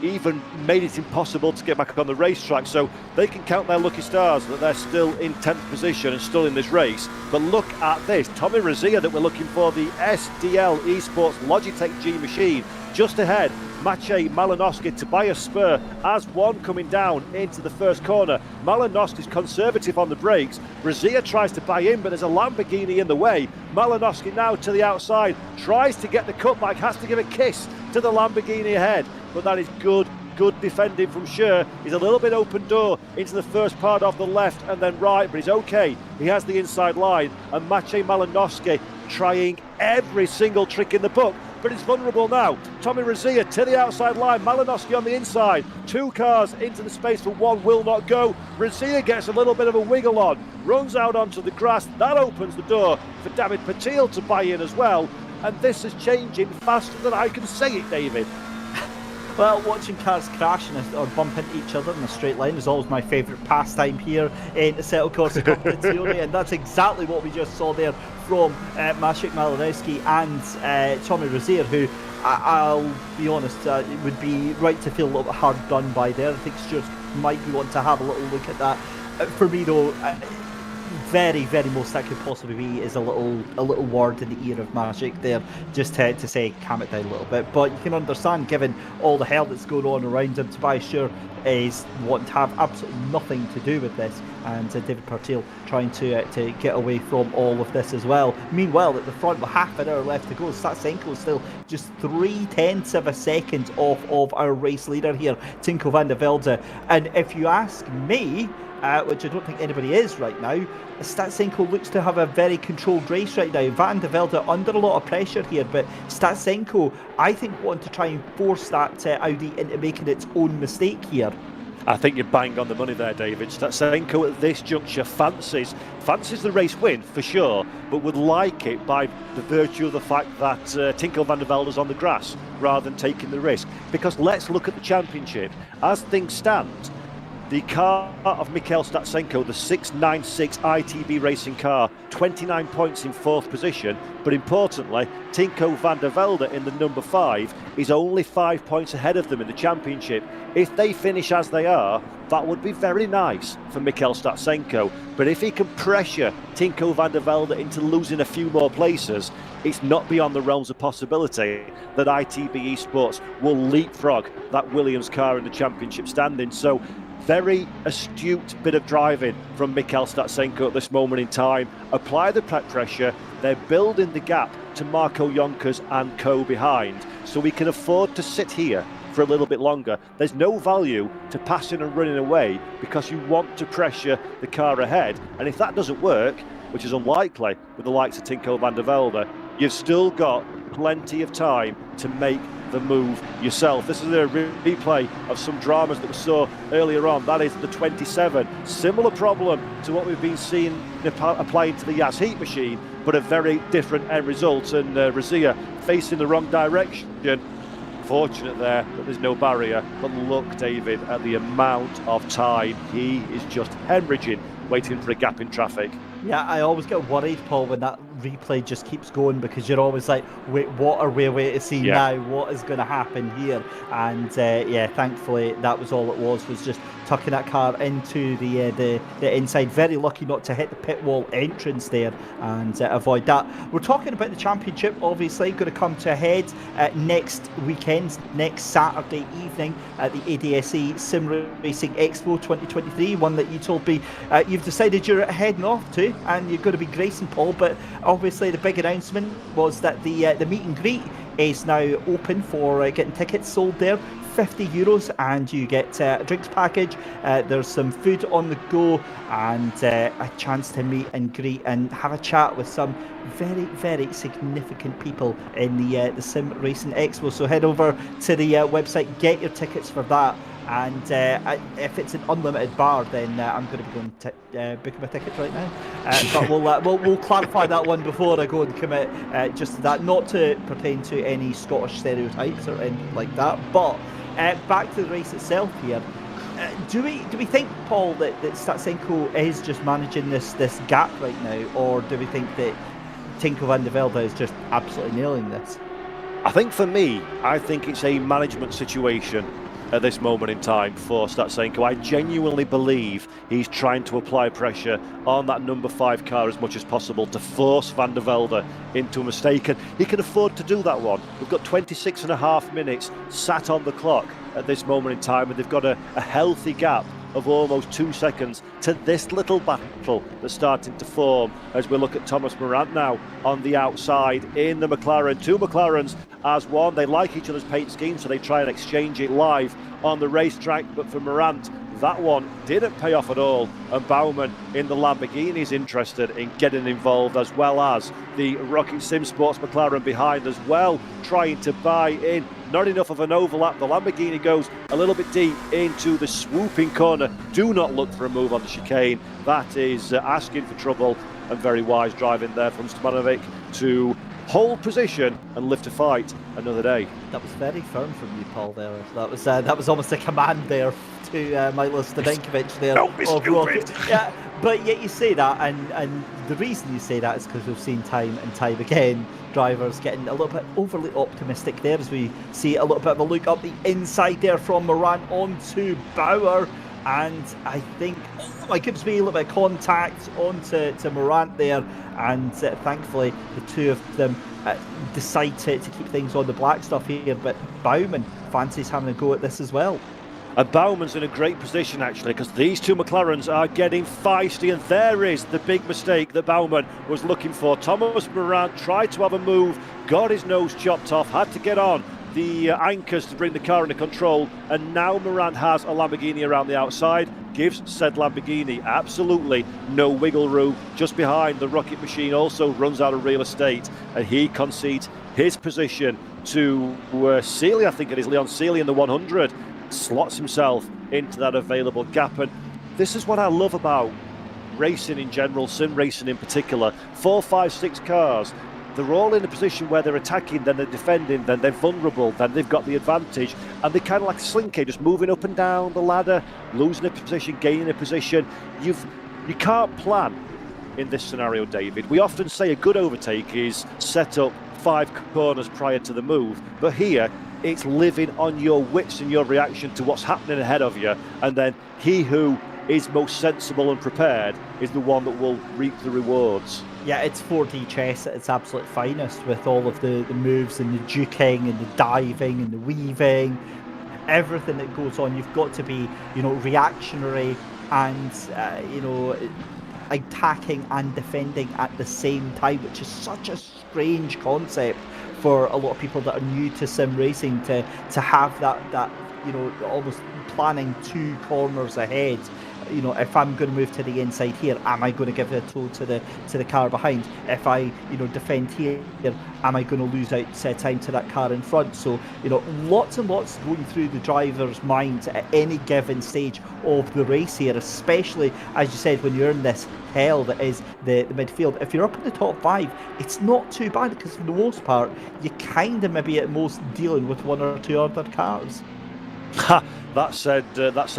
even made it impossible to get back on the racetrack. So they can count their lucky stars that they're still in 10th position and still in this race. But look at this, Tommy Razia that we're looking for, the SDL Esports Logitech G machine. Just ahead, Maciej Malinowski, Tobias Schur as one coming down into the first corner. Malinowski's conservative on the brakes. Razia tries to buy in, but there's a Lamborghini in the way. Malinowski now to the outside, tries to get the cutback, has to give a kiss to the Lamborghini ahead. But that is good defending from Schur. He's a little bit open door into the first part of the left and then right, but he's okay. He has the inside line, and Maciej Malinowski trying every single trick in the book, but it's vulnerable now. Tommy Razia to the outside line, Malinowski on the inside. 2 cars into the space for one will not go. Razia gets a little bit of a wiggle on, runs out onto the grass. That opens the door for David Patil to buy in as well. And this is changing faster than I can say it, David. Well, watching cars crash or bump into each other in a straight line is always my favourite pastime here in Assetto Corsa Competizione, and that's exactly what we just saw there from Maciej Malinowski and Tommy Razia, who I'll be honest, it would be right to feel a little bit hard done by there. I think Stuart might be wanting to have a little look at that. For me though, very most that could possibly be is a little word in the ear of Maciej there, just to say calm it down a little bit. But you can understand, given all the hell that's going on around him, Tobias Schur is wanting to have absolutely nothing to do with this, and David Patil trying to get away from all of this as well. Meanwhile, at the front with half an hour left to go, Statsenko is still just 0.3 of a second off of our race leader here, Tinko van der Velde. And if you ask me, which I don't think anybody is right now, Statsenko looks to have a very controlled race right now. Van der Velde under a lot of pressure here, but Statsenko, I think, want to try and force that Audi into making its own mistake here. I think you're bang on the money there, David. Statsenko at this juncture fancies the race win for sure, but would like it by the virtue of the fact that Tinko van der Velde's on the grass rather than taking the risk. Because let's look at the championship. As things stand, the car of Mikhail Statsenko, the 696 ITB racing car, 29 points in 4th position, but importantly, Tinko van der Velde in the number 5 is only 5 points ahead of them in the championship. If they finish as they are, that would be very nice for Mikhail Statsenko, but if he can pressure Tinko van der Velde into losing a few more places, it's not beyond the realms of possibility that ITB Esports will leapfrog that Williams car in the championship standing. So Very astute bit of driving from Mikhail Statsenko at this moment in time. Apply the pressure. They're building the gap to Marco Yonkers and co behind. So we can afford to sit here for a little bit longer. There's no value to passing and running away because you want to pressure the car ahead. And if that doesn't work, which is unlikely with the likes of Tinko van der Velde, you've still got plenty of time to make the move yourself. This is a replay of some dramas that we saw earlier on. That is the 27. Similar problem to what we've been seeing applying to the Yas Heat machine, but a very different end result. And Razia facing the wrong direction. Fortunate there that there's no barrier. But look, David, at the amount of time he is just hemorrhaging, waiting for a gap in traffic. Yeah, I always get worried, Paul, when that replay just keeps going, because you're always like, wait, what are we waiting to see now? What is going to happen here? And yeah, thankfully that was all it was just tucking that car into the inside. Very lucky not to hit the pit wall entrance there and avoid that. We're talking about the championship, obviously, going to come to a head next weekend, next Saturday evening at the ADAC SimRacing Expo 2023, one that you told me you've decided you're heading off to, and you're going to be gracing, Paul. But obviously the big announcement was that the meet and greet is now open for getting tickets sold there. €50 and you get a drinks package. There's some food on the go and a chance to meet and greet and have a chat with some very, very significant people in the Sim Racing Expo. So head over to the website, get your tickets for that. And if it's an unlimited bar, then I'm going to be going to book my ticket right now. But we'll clarify that one before I go and commit just to that. Not to pertain to any Scottish stereotypes or anything like that. But back to the race itself here. Do we think, Paul, that Statsenko is just managing this gap right now, or do we think that Tinko van der Velde is just absolutely nailing this? I think for me, I think it's a management situation at this moment in time for Statsenko. I genuinely believe he's trying to apply pressure on that number 5 car as much as possible to force van der Velde into a mistake, and he can afford to do that one. We've got 26.5 minutes sat on the clock at this moment in time, and they've got a healthy gap of almost 2 seconds to this little battle that's starting to form as we look at Thomas Morant now on the outside in the McLaren. 2 McLarens as one. They like each other's paint scheme, so they try and exchange it live on the racetrack. But for Morant, that one didn't pay off at all, and Baumann in the Lamborghini is interested in getting involved, as well as the Rocket Sim Sports McLaren behind as well, trying to buy in. Not enough of an overlap. The Lamborghini goes a little bit deep into the swooping corner. Do not look for a move on the chicane. That is asking for trouble, and very wise driving there from Stamanovic to hold position and live to fight another day. That was very firm from you, Paul, there. That was almost a command there to Milos Stadenkovic there. Don't be stupid! Yeah, but yet you say that, and the reason you say that is because we've seen time and time again drivers getting a little bit overly optimistic there, as we see a little bit of a look up the inside there from Morant onto Bauer. And I think, oh my goodness me, a little bit of contact onto Morant there, and thankfully the two of them decide to keep things on the black stuff here, but Baumann fancies having a go at this as well. And Baumann's in a great position, actually, because these 2 McLarens are getting feisty, and there is the big mistake that Baumann was looking for. Thomas Morant tried to have a move, got his nose chopped off, had to get on the anchors to bring the car into control, and now Morant has a Lamborghini around the outside, gives said Lamborghini absolutely no wiggle room. Just behind, the rocket machine also runs out of real estate, and he concedes his position to Sealy. I think it is Leon Sealy in the 100, slots himself into that available gap. And this is what I love about racing in general, sim racing in particular. 4, 5, 6 cars, they're all in a position where they're attacking, then they're defending, then they're vulnerable, then they've got the advantage, and they're kind of like a slinky, just moving up and down the ladder, losing a position, gaining a position. You can't plan in this scenario, David. We often say a good overtake is set up 5 corners prior to the move, but here it's living on your wits and your reaction to what's happening ahead of you, and then he who is most sensible and prepared is the one that will reap the rewards. Yeah, it's 4D chess at its absolute finest, with all of the moves and the juking and the diving and the weaving. everything that goes on. You've got to be, reactionary and, attacking and defending at the same time, which is such a strange concept for a lot of people that are new to sim racing to have that almost planning 2 corners ahead. If I'm going to move to the inside here, am I going to give a toe to the car behind? If I defend here, am I going to lose out time to that car in front? So lots and lots going through the driver's mind at any given stage of the race here, especially as you said, when you're in this hell that is the midfield. If you're up in the top 5, it's not too bad, because for the most part you kind of maybe at most dealing with 1 or 2 other cars. That said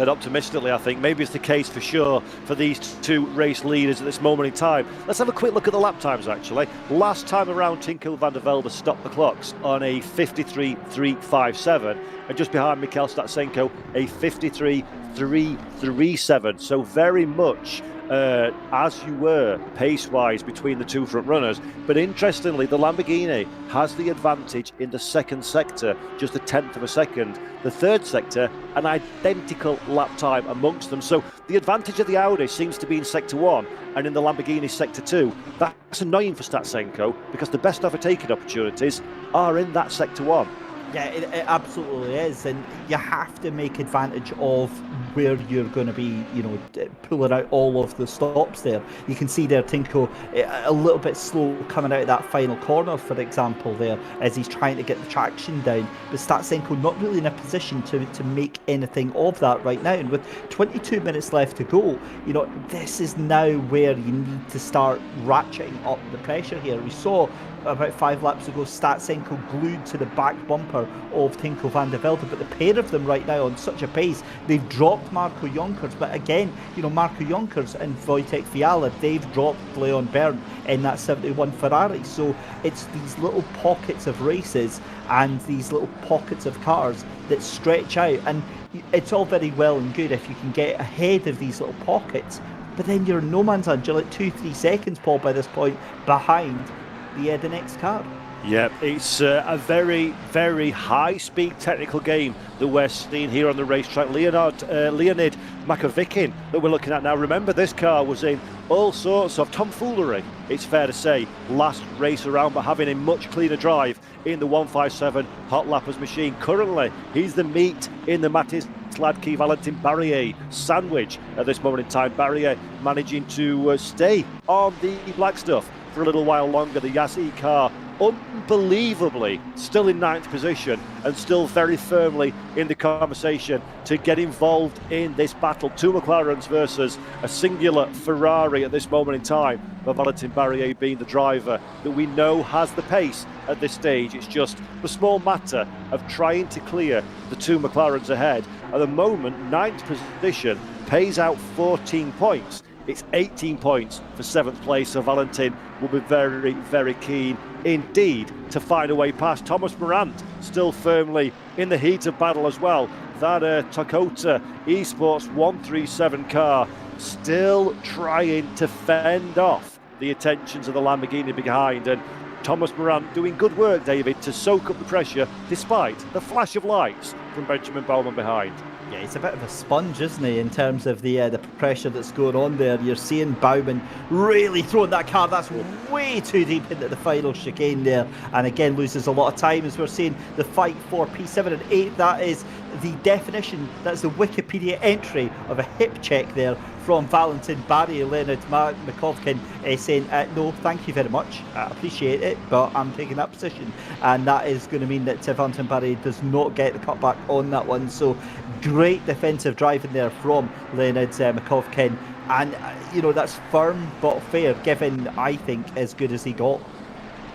optimistically, I think maybe it's the case for sure for these 2 race leaders at this moment in time. Let's have a quick look at the lap times actually. Last time around, Tinko van der Velde stopped the clocks on a 53.357, and just behind Mikel Statsenko a 53.337. So very much as you were pace-wise between the 2 front runners. But interestingly, the Lamborghini has the advantage in the second sector, just a 1/10 of a second. The third sector, an identical lap time amongst them. So the advantage of the Audi seems to be in sector 1 and in the Lamborghini sector 2. That's annoying for Statsenko, because the best overtaking opportunities are in that sector 1. Yeah, it absolutely is, and you have to make advantage of where you're going to be, pulling out all of the stops there. You can see there Tinko a little bit slow coming out of that final corner, for example, there, as he's trying to get the traction down. But Statsenko not really in a position to make anything of that right now. And with 22 minutes left to go, this is now where you need to start ratcheting up the pressure here. We saw about 5 laps ago Statsenko glued to the back bumper of Tinko van der Velde, but the pair of them right now on such a pace, they've dropped Marco Jonkers. But again, Marco Jonkers and Wojtek Fiala, they've dropped Leon Bern in that 71 Ferrari. So it's these little pockets of races and these little pockets of cars that stretch out, and it's all very well and good if you can get ahead of these little pockets, but then you're in no man's land. You're like 2-3 seconds, Paul, by this point behind the next car. Yeah, it's a very, very high-speed technical game that we're seeing here on the racetrack. Leonid Makovikin that we're looking at now. Remember, this car was in all sorts of tomfoolery, it's fair to say, last race around, but having a much cleaner drive in the 157 Hot Lappers machine. Currently, he's the meat in the Matis Sladkey Valentin Barrier sandwich at this moment in time. Barrier managing to stay on the black stuff for a little while longer. The Yassi car unbelievably still in 9th position and still very firmly in the conversation to get involved in this battle. 2 McLarens versus a singular Ferrari at this moment in time, but Valentin Barrier being the driver that we know has the pace at this stage. It's just the small matter of trying to clear the 2 McLarens ahead. At the moment, 9th position pays out 14 points. It's 18 points for 7th place, so Valentin will be very, very keen indeed to find a way past. Thomas Morant still firmly in the heat of battle as well. That Toyota Esports 137 car still trying to fend off the attentions of the Lamborghini behind, and Thomas Morant doing good work, David, to soak up the pressure despite the flash of lights from Benjamin Bowman behind. Yeah, he's a bit of a sponge, isn't he, in terms of the pressure that's going on there. You're seeing Bowman really throwing that car. That's way too deep into the final chicane there, and again loses a lot of time as we're seeing the fight for P7 and 8. That is the definition, that's the Wikipedia entry of a hip check there from Valentin Barrier. Leonard Makovkin saying, no, thank you very much, I appreciate it, but I'm taking that position. And that is going to mean that Valentin Barrier does not get the cutback on that one. So great defensive driving there from Leonard Makovkin. And, that's firm but fair, given, I think, as good as he got.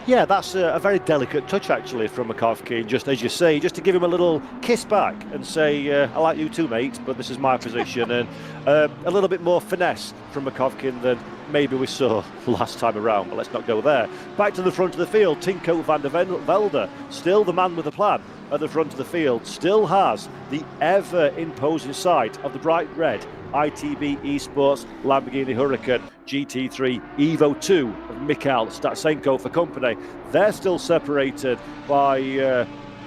Yeah, that's a very delicate touch actually from Makovkin, just as you say, just to give him a little kiss back and say, I like you too, mate, but this is my position. And a little bit more finesse from Makovkin than maybe we saw last time around, but let's not go there. Back to the front of the field, Tinko van der Velde, still the man with the plan at the front of the field, still has the ever imposing sight of the bright red ITB Esports Lamborghini Huracan GT3 Evo 2 of Mikel Statsenko for company. They're still separated by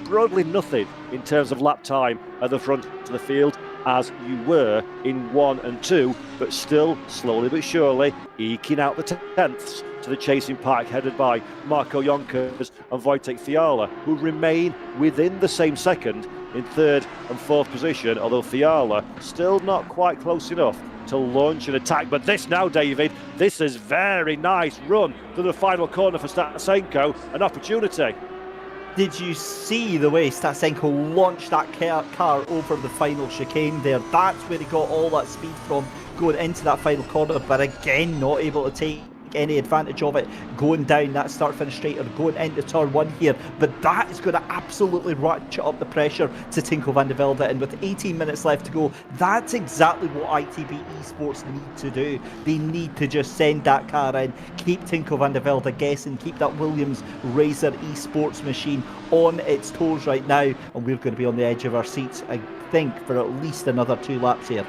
broadly nothing in terms of lap time at the front of the field as you were in 1 and 2, but still slowly but surely eking out the tenths to the chasing pack headed by Marco Jonkers and Wojtek Fiala, who remain within the same second in 3rd and 4th position, although Fiala still not quite close enough to launch an attack. But this now, David, this is very nice run to the final corner for Stasenko, an opportunity. Did you see the way Stasenko launched that car over the final chicane there? That's where he got all that speed from, going into that final corner, but again not able to take any advantage of it going down that start-finish straight or going into turn 1 here. But that is going to absolutely ratchet up the pressure to Tinko van der Velde, and with 18 minutes left to go, that's exactly what ITB Esports need to do. They need to just send that car in, keep Tinko van der Velde guessing, keep that Williams Razor Esports machine on its toes right now, and we're going to be on the edge of our seats, I think, for at least another 2 laps here.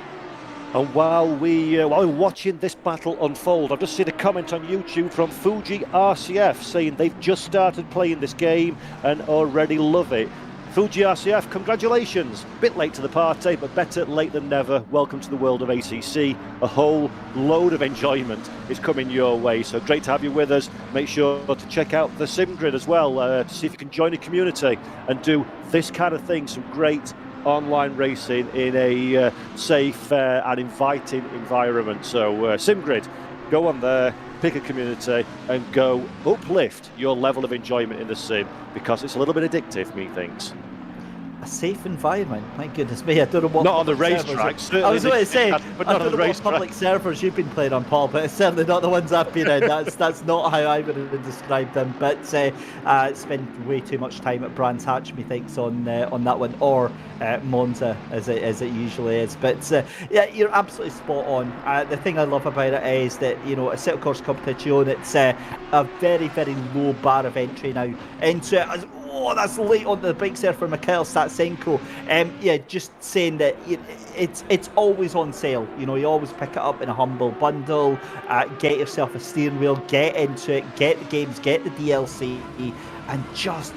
And while we're watching this battle unfold, I've just seen a comment on YouTube from Fuji RCF saying they've just started playing this game and already love it. Fuji RCF, congratulations. Bit late to the party, but better late than never. Welcome to the world of ACC. A whole load of enjoyment is coming your way, so great to have you with us. Make sure to check out the SimGrid as well to see if you can join a community and do this kind of thing, some great online racing in a safe and inviting environment. So SimGrid, go on there, pick a community and go uplift your level of enjoyment in the sim, because it's a little bit addictive, methinks. A safe environment, my goodness me. I don't know what. Not on the racetrack, certainly. I was going to say, but not on the racetrack. Public servers you've been playing on, Paul, but it's certainly not the ones I've been in. That's not how I would have described them. But spend way too much time at Brands Hatch, methinks, on that one, or Monza as it usually is. But yeah, you're absolutely spot on. The thing I love about it is that, you know, Assetto Corsa Competizione, it's a very, very low bar of entry now into it. Oh, that's late on the brakes there for Mikhail Stasenko. Yeah, just saying that it's always on sale. You know, you always pick it up in a humble bundle. Get yourself a steering wheel, get into it, get the games, get the DLC, and just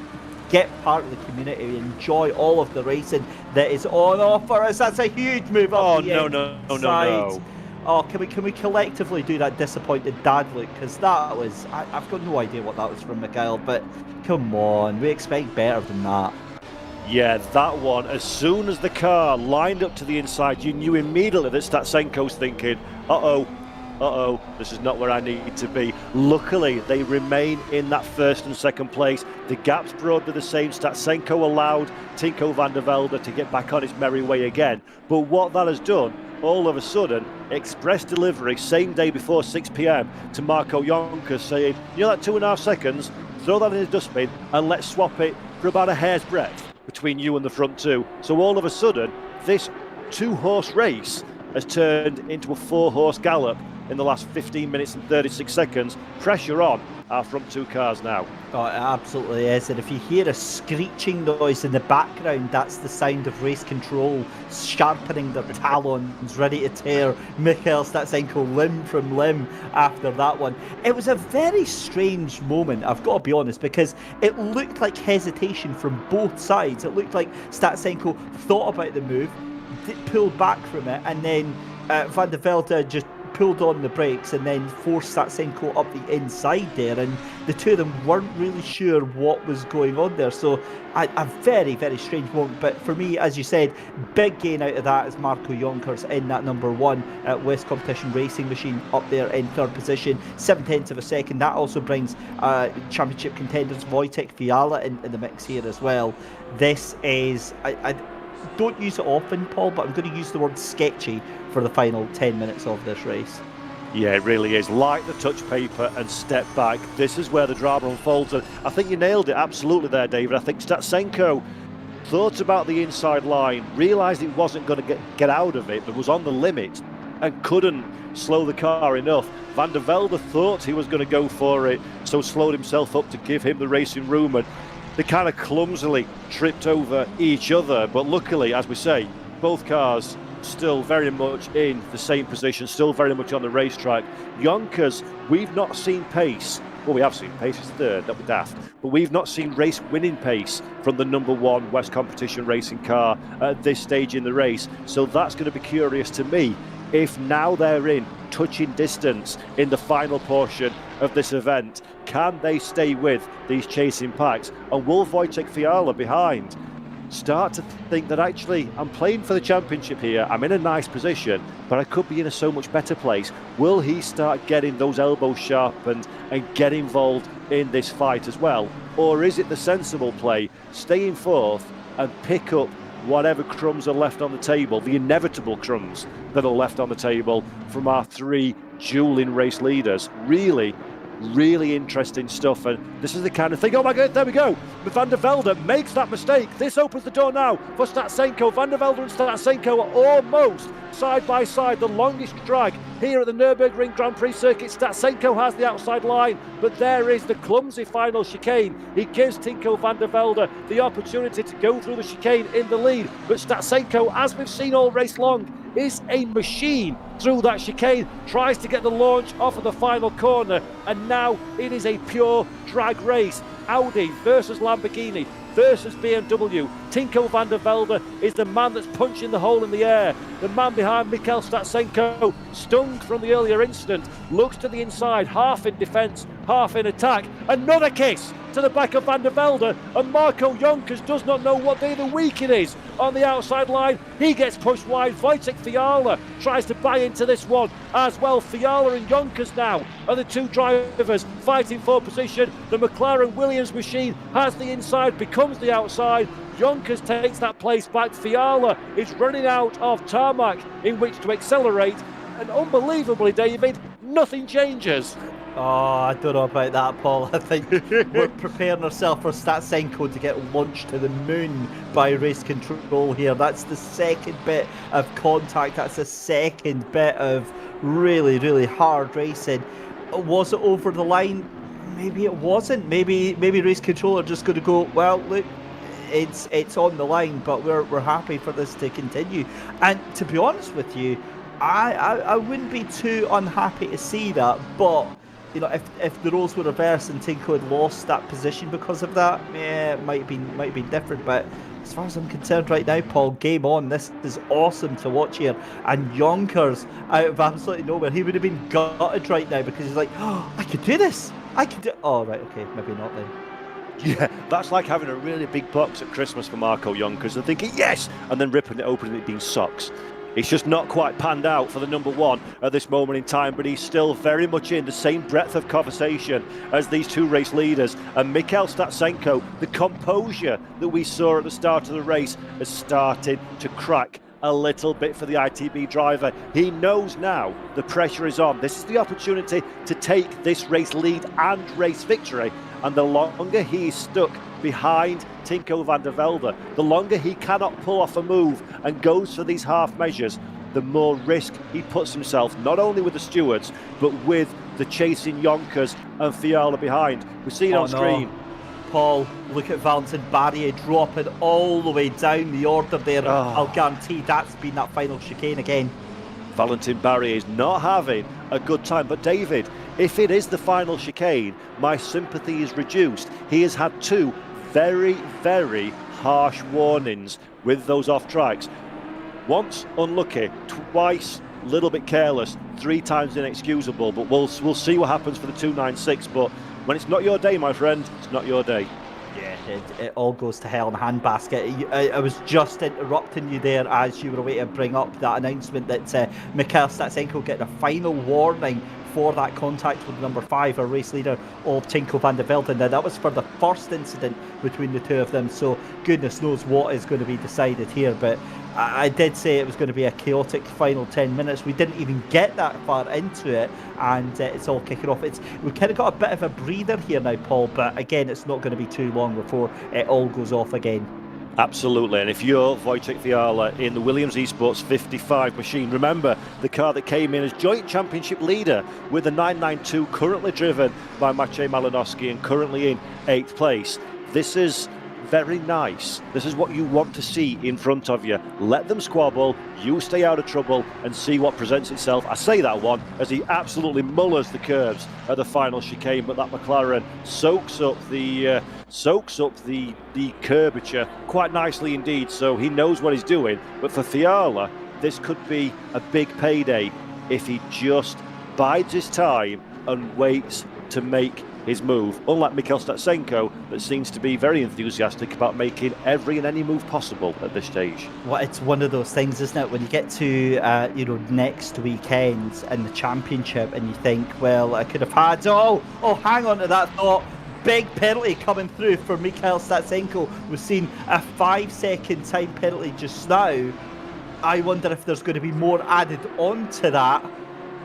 get part of the community. Enjoy all of the racing that is on offer. As that's a huge move up the inside. Oh, can we collectively do that disappointed dad look? Because that was, I've got no idea what that was from Mikhail, but come on, we expect better than that. Yeah, that one, as soon as the car lined up to the inside, you knew immediately that Stasenko's thinking, uh-oh, this is not where I need to be. Luckily, they remain in that 1st and 2nd place. The gap's broadly the same. Stasenko allowed Tinko van der Velde to get back on his merry way again. But what that has done, all of a sudden, express delivery, same day before 6 p.m. to Marco Jonkers, saying, you know that 2.5 seconds, throw that in his dustbin and let's swap it for about a hair's breadth between you and the front 2. So all of a sudden, this 2-horse race has turned into a 4-horse gallop in the last 15 minutes and 36 seconds. Pressure on our front 2 cars now. Oh, it absolutely is. And if you hear a screeching noise in the background, that's the sound of race control sharpening their talons, ready to tear Mikhail Stasenko limb from limb after that one. It was a very strange moment, I've got to be honest, because it looked like hesitation from both sides. It looked like Stasenko thought about the move, pulled back from it, and then Van der Velde just pulled on the brakes and then forced Stasenko up the inside there, and the two of them weren't really sure what was going on there. So a very, very strange moment. But for me, as you said, big gain out of that is Marco Jonkers in that number 1 West Competition Racing Machine up there in 3rd position, 7/10 of a second. That also brings championship contenders Wojtek Fiala in the mix here as well. This is, I don't use it often, Paul, but I'm going to use the word sketchy for the final 10 minutes of this race. Yeah, it really is. Light the touch paper and step back. This is where the drama unfolds. And I think you nailed it absolutely there, David. I think Stasenko thought about the inside line, realised he wasn't going to get out of it, but was on the limit and couldn't slow the car enough. Van der Velde thought he was going to go for it, so slowed himself up to give him the racing room, and they kind of clumsily tripped over each other. But luckily, as we say, both cars still very much in the same position, still very much on the racetrack. Jonkers, we've not seen pace Well, we have seen pace as third, that'd be daft. But we've not seen race winning pace from the number 1 West Competition racing car at this stage in the race. So that's going to be curious to me. If now they're in touching distance in the final portion of this event, can they stay with these chasing packs? And will Wojciech Fiala behind start to think that actually I'm playing for the championship here, I'm in a nice position, but I could be in a so much better place? Will he start getting those elbows sharpened and get involved in this fight as well? Or is it the sensible play, stay in fourth and pick up whatever crumbs are left on the table, the inevitable crumbs that are left on the table from our 3 dueling race leaders? Really interesting stuff, and this is the kind of thing. Oh my god, there we go. Van der Velde makes that mistake. This opens the door now for Statsenko. Van der Velde and Statsenko are almost side by side, the longest drag here at the Nurburgring Grand Prix circuit. Statsenko has the outside line, but there is the clumsy final chicane. He gives Tinko van der Velde the opportunity to go through the chicane in the lead, but Statsenko, as we've seen all race long, is a machine through that chicane, tries to get the launch off of the final corner, and now it is a pure drag race. Audi versus Lamborghini versus BMW. Tinko van der Velde is the man that's punching the hole in the air. The man behind Mikhail Statsenko, stung from the earlier incident, looks to the inside, half in defence, half in attack. Another kiss to the back of Van der Velde, and Marco Jonkers does not know what day of the week it is. On the outside line, he gets pushed wide. Wojciech Fiala tries to buy into this one as well. Fiala and Jonkers now are the 2 drivers fighting for position. The McLaren Williams machine has the inside, becomes the outside. Jonkers takes that place back. Fiala is running out of tarmac in which to accelerate, and unbelievably, David, nothing changes. Oh, I don't know about that, Paul. I think we're preparing ourselves for Statsenko to get launched to the moon by race control here. That's the second bit of contact. That's the second bit of really hard racing. Was it over the line? Maybe it wasn't. Maybe race control are just going to go, well, look, it's on the line, but we're happy for this to continue. And to be honest with you, I wouldn't be too unhappy to see that, but you know, if the roles were reversed and Tinko had lost that position because of that, yeah, it might be different. But as far as I'm concerned right now, Paul, game on. This is awesome to watch here. And Jonkers, out of absolutely nowhere, he would have been gutted right now because he's like, oh, I could do this. I could do. Oh, right, okay, maybe not then. Yeah, that's like having a really big box at Christmas for Marco Jonkers and thinking, yes, and then ripping it open and it being socks. It's just not quite panned out for the number 1 at this moment in time, but he's still very much in the same breadth of conversation as these 2 race leaders. And Mikhail Statsenko, the composure that we saw at the start of the race, has started to crack a little bit for the ITB driver. He knows now the pressure is on. This is the opportunity to take this race lead and race victory. And the longer he is stuck behind Tinko van der Velde, the longer he cannot pull off a move and goes for these half measures, the more risk he puts himself, not only with the stewards, but with the chasing Jonkers and Fiala behind. We see it on screen. Paul, look at Valentin Barrier dropping all the way down the order there. Oh. I'll guarantee that's been that final chicane again. Valentin Barrier is not having a good time. But David, if it is the final chicane, my sympathy is reduced. He has had 2 very harsh warnings with those off tracks. Once unlucky, twice a little bit careless, 3 times inexcusable. But we'll see what happens for the 296. But when it's not your day, my friend, it's not your day. Yeah, it all goes to hell in a handbasket. I was just interrupting you there as you were away to bring up that announcement that Mikhail Statsenko getting a final warning for that contact with number 5, a race leader of Tinko van der Velde. Now, that was for the first incident between the 2 of them, so goodness knows what is going to be decided here. But I did say it was going to be a chaotic final 10 minutes. We didn't even get that far into it, and it's all kicking off. We've kind of got a bit of a breather here now, Paul, but again, it's not going to be too long before it all goes off again. Absolutely, and if you're Wojciech Fiala in the Williams Esports 55 machine, remember the car that came in as joint championship leader with the 992, currently driven by Maciej Malinowski and currently in 8th place. This is very nice. This is what you want to see in front of you. Let them squabble, you stay out of trouble and see what presents itself. I say that one as he absolutely mullers the curves at the final chicane, but that McLaren soaks up the curvature quite nicely indeed, so he knows what he's doing. But for Fiala, this could be a big payday if he just bides his time and waits to make his move, unlike Mikhail Statsenko, that seems to be very enthusiastic about making every and any move possible at this stage. Well, it's one of those things, isn't it? When you get to next weekend in the championship, and you think, well, I could have had. Oh, hang on to that thought. Big penalty coming through for Mikhail Statsenko. We've seen a 5-second time penalty just now. I wonder if there's going to be more added on to that.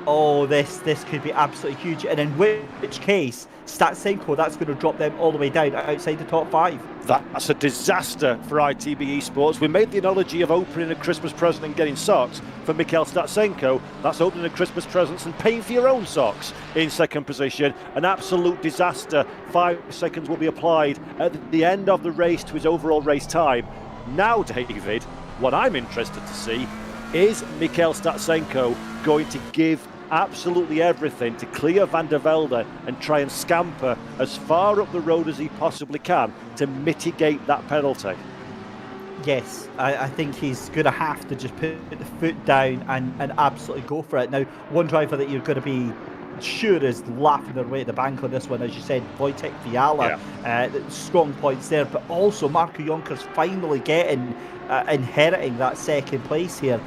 Oh, this could be absolutely huge. And in which case, Statsenko, that's going to drop them all the way down outside the top 5. That's a disaster for ITB Esports. We made the analogy of opening a Christmas present and getting socks. For Mikhail Statsenko, that's opening a Christmas present and paying for your own socks in second position. An absolute disaster. 5 seconds will be applied at the end of the race to his overall race time. Now, David, what I'm interested to see is Mikhail Statsenko going to give absolutely everything to clear Van der Velde and try and scamper as far up the road as he possibly can to mitigate that penalty. Yes, I think he's going to have to just put the foot down and absolutely go for it. Now, one driver that you're going to be sure is laughing their way at the bank on this one, as you said, Wojtek Fiala. Strong points there, but also Marco Jonker's finally inheriting that second place here.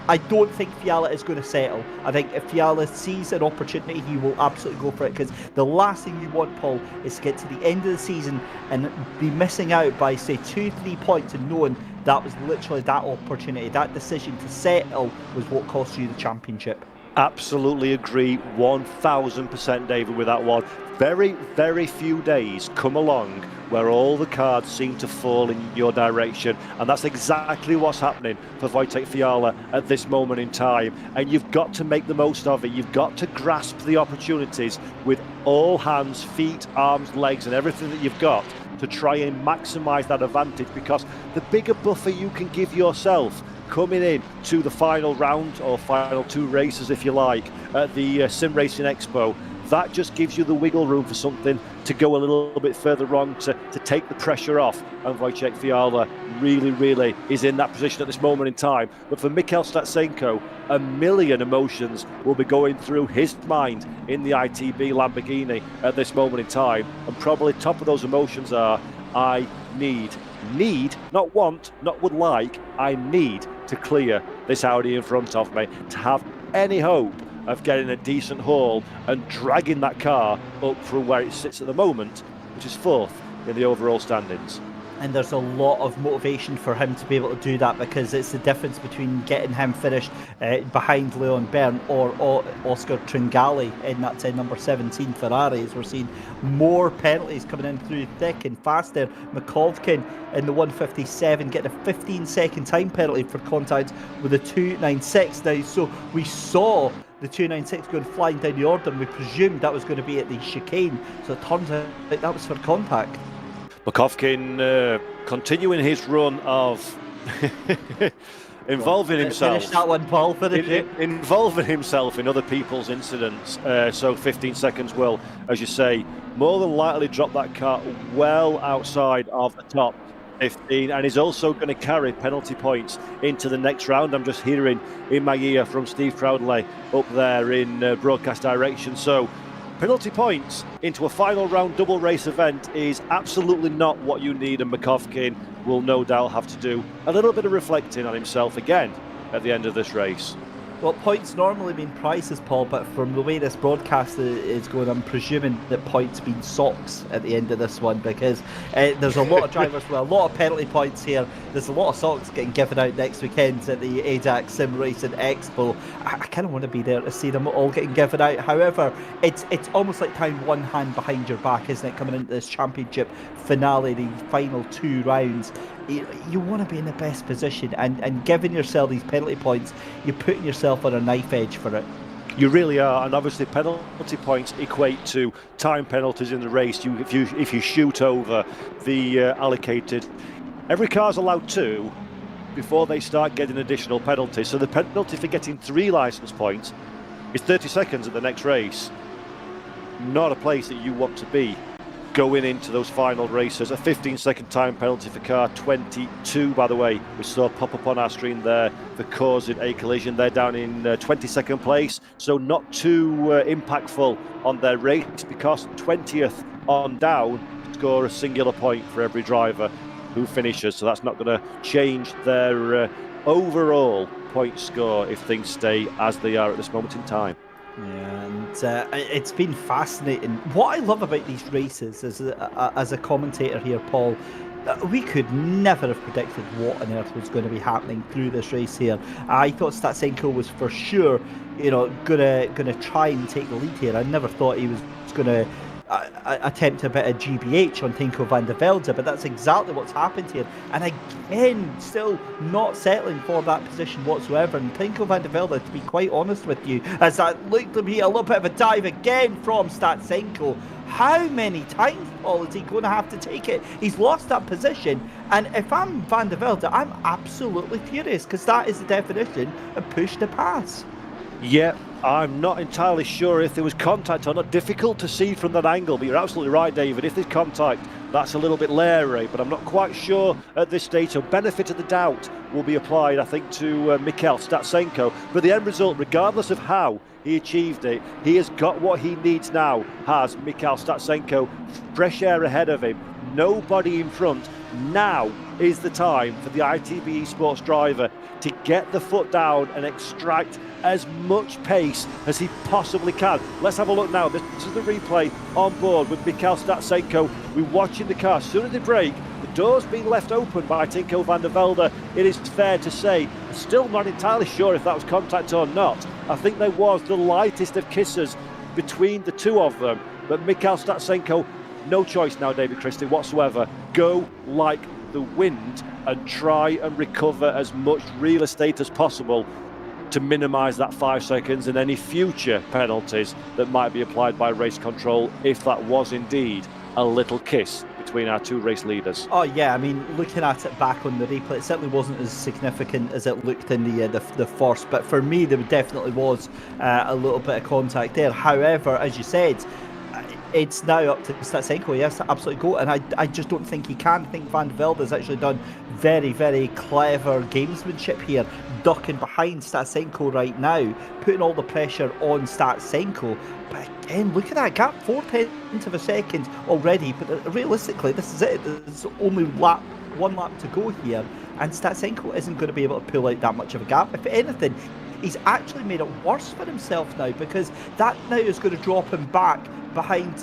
I don't think Fiala is going to settle. I think if Fiala sees an opportunity, he will absolutely go for it, because the last thing you want, Paul, is to get to the end of the season and be missing out by, say, 2-3 points and knowing that was literally that opportunity. That decision to settle was what cost you the championship. Absolutely agree 1000%, David, with that one. Very, very few days come along where all the cards seem to fall in your direction, and that's exactly what's happening for Wojtek Fiala at this moment in time. And you've got to make the most of it. You've got to grasp the opportunities with all hands, feet, arms, legs, and everything that you've got to try and maximise that advantage, because the bigger buffer you can give yourself coming in to the final round, or final 2 races if you like, at the SimRacing Expo, that just gives you the wiggle room for something to go a little bit further on to take the pressure off. And Wojtek Fiala really is in that position at this moment in time. But for Mikhail Statsenko, a million emotions will be going through his mind in the ITB Lamborghini at this moment in time. And probably top of those emotions are, I need, not want, not would like, I need to clear this Audi in front of me to have any hope of getting a decent haul and dragging that car up from where it sits at the moment, which is 4th in the overall standings. And there's a lot of motivation for him to be able to do that, because it's the difference between getting him finished behind Leon Bern or Oscar Tringali in that number 17 Ferrari, as we're seeing more penalties coming in through thick and fast there. Makovkin in the 157 getting a 15-second time penalty for contact with the 296. Now, so we saw the 296 going flying down the order, and we presumed that was going to be at the chicane, so it turns out that was for contact. Makovkin continuing his run of involving himself. Finish that one, Paul. Finish it. Involving himself in other people's incidents. So 15 seconds will, as you say, more than likely drop that car well outside of the top 15, and is also going to carry penalty points into the next round. I'm just hearing in my ear from Steve Proudley up there in broadcast direction. So penalty points into a final round double race event is absolutely not what you need, and Makovkin will no doubt have to do a little bit of reflecting on himself again at the end of this race. Well, points normally mean prizes, Paul, but from the way this broadcast is going, I'm presuming that points mean socks at the end of this one, because there's a lot of drivers with a lot of penalty points here. There's a lot of socks getting given out next weekend at the ADAC SimRacing Expo. I kind of want to be there to see them all getting given out. However, it's almost like tying one hand behind your back, isn't it, coming into this championship finale, the final 2 rounds. You want to be in the best position, and giving yourself these penalty points, you're putting yourself on a knife edge for it. You really are, and obviously penalty points equate to time penalties in the race. If you shoot over the allocated, every car's allowed 2 before they start getting additional penalties. So the penalty for getting 3 licence points is 30 seconds at the next race. Not a place that you want to be going into those final races. A 15-second time penalty for car 22, by the way, we saw pop up on our screen there for causing a collision. They're down in 22nd place, so not too impactful on their race, because 20th on down score a singular point for every driver who finishes, so that's not going to change their overall point score if things stay as they are at this moment in time. Yeah, and it's been fascinating. What I love about these races as a commentator here, Paul, we could never have predicted what on earth was going to be happening through this race here. I thought Statsenko was for sure, gonna try and take the lead here. I never thought he was gonna attempt a bit of GBH on Tinko van der Velde, but that's exactly what's happened here. And again, still not settling for that position whatsoever. And Tinko van der Velde, to be quite honest with you, as that looked to be a little bit of a dive again from Statsenko. How many times, Paul, is he going to have to take it? He's lost that position, and if I'm van der Velde, I'm absolutely furious, because that is the definition of push to pass. Yeah, I'm not entirely sure if there was contact or not. Difficult to see from that angle, but you're absolutely right, David. If there's contact, that's a little bit leery, but I'm not quite sure at this stage. So benefit of the doubt will be applied, I think, to Mikhail Statsenko. But the end result, regardless of how he achieved it, he has got what he needs now, has Mikhail Statsenko. Fresh air ahead of him, nobody in front. Now is the time for the ITB Esports driver to get the foot down and extract as much pace as he possibly can. Let's have a look now. This is the replay on board with Mikhail Statsenko. We're watching the car. As soon as they brake, the door's being left open by Tinko van der Velde. It is fair to say, still not entirely sure if that was contact or not. I think there was the lightest of kisses between the two of them. But Mikhail Statsenko, no choice now, David Christie, whatsoever. Go like the wind and try and recover as much real estate as possible to minimise that 5 seconds and any future penalties that might be applied by race control, if that was indeed a little kiss between our two race leaders. Oh yeah, I mean, looking at it back on the replay, it certainly wasn't as significant as it looked in the first, but for me there definitely was a little bit of contact there. However, as you said, it's now up to Statsenko. He has to absolutely go, and I just don't think he can. I think Van der Velde has actually done very, very clever gamesmanship here, ducking behind Statsenko right now, putting all the pressure on Statsenko. But again, look at that gap, 0.4 of a second already. But realistically, this is it. There's only one lap to go here, and Statsenko isn't going to be able to pull out that much of a gap. If anything, he's actually made it worse for himself now, because that now is going to drop him back behind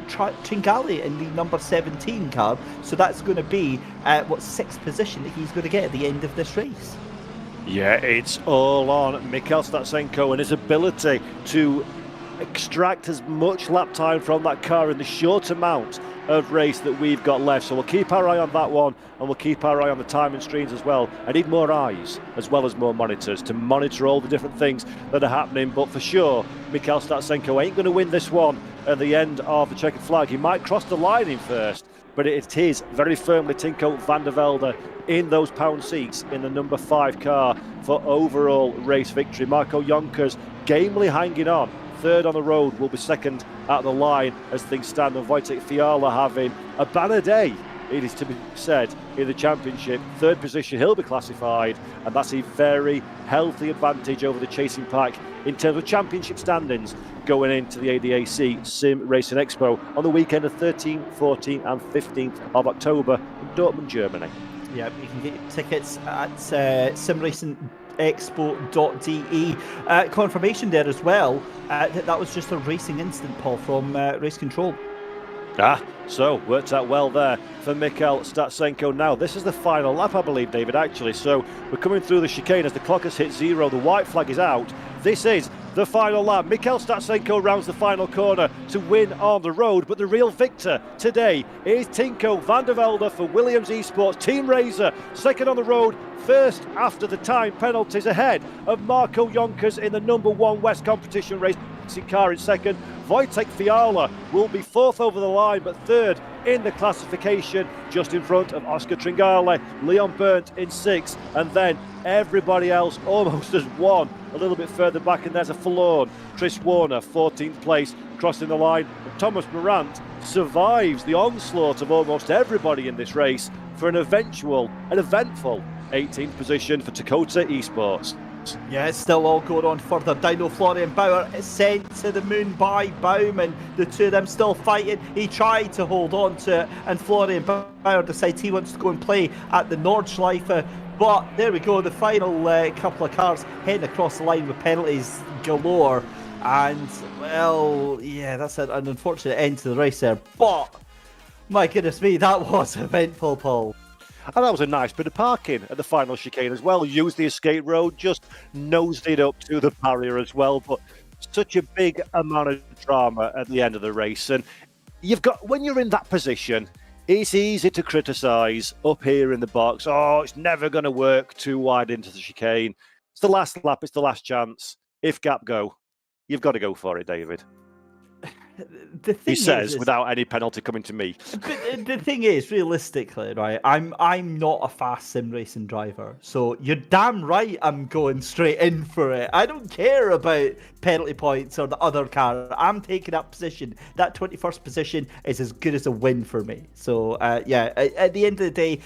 Tringali in the number 17 car. So that's going to be what 6th position that he's going to get at the end of this race. Yeah, it's all on Mikhail Statsenko and his ability to extract as much lap time from that car in the short amount of race that we've got left. So we'll keep our eye on that one, and we'll keep our eye on the timing screens as well. I need more eyes as well as more monitors to monitor all the different things that are happening. But for sure, Mikhail Statsenko ain't going to win this one at the end of the checkered flag. He might cross the line in first, but it is very firmly Tinko van der Velde in those pound seats in the number 5 car for overall race victory. Marco Jonkers gamely hanging on. 3rd on the road, will be 2nd at the line as things stand, and Wojtek Fiala having a banner day, it is to be said, in the championship. 3rd position, he'll be classified, and that's a very healthy advantage over the chasing pack in terms of championship standings going into the ADAC SimRacing Expo on the weekend of 13th, 14th and 15th of October in Dortmund, Germany. Yeah, you can get your tickets at simracingexpo.de. Confirmation there as well. That was just a racing incident, Paul, from Race Control. So worked out well there for Mikhail Statsenko. Now, this is the final lap, I believe, David, actually. So we're coming through the chicane as the clock has hit 0. The white flag is out. This is the final lap. Mikel Statsenko rounds the final corner to win on the road, but the real victor today is Tinko van der Velde for Williams Esports Team Razor, second on the road, first after the time penalties, ahead of Marco Jonkers in the number 1 West competition racing car in second. Wojtek Fiala will be fourth over the line, but third in the classification, just in front of Oscar Tringale, Leon Berndt in sixth, and then everybody else almost as one a little bit further back, and there's a forlorn Chris Warner, 14th place, crossing the line, and Thomas Morant survives the onslaught of almost everybody in this race for an eventful 18th position for Dakota Esports. Yeah, it's still all going on further down. Florian Bauer is sent to the moon by Baumann. The two of them still fighting. He tried to hold on to it, and Florian Bauer decides he wants to go and play at the Nordschleife. But there we go, the final couple of cars heading across the line with penalties galore. And, well, yeah, that's an unfortunate end to the race there. But, my goodness me, that was eventful, Paul. And that was a nice bit of parking at the final chicane as well. Used the escape road, just nosed it up to the barrier as well. But such a big amount of drama at the end of the race. And you've got, when you're in that position, it's easy to criticise up here in the box. Oh, it's never going to work too wide into the chicane. It's the last lap, it's the last chance. If gap go, you've got to go for it, David. He says, without any penalty coming to me. But the thing is, realistically, right, I'm not a fast sim racing driver, so you're damn right I'm going straight in for it. I don't care about penalty points or the other car. I'm taking that position. That 21st position is as good as a win for me. So, yeah, at the end of the day,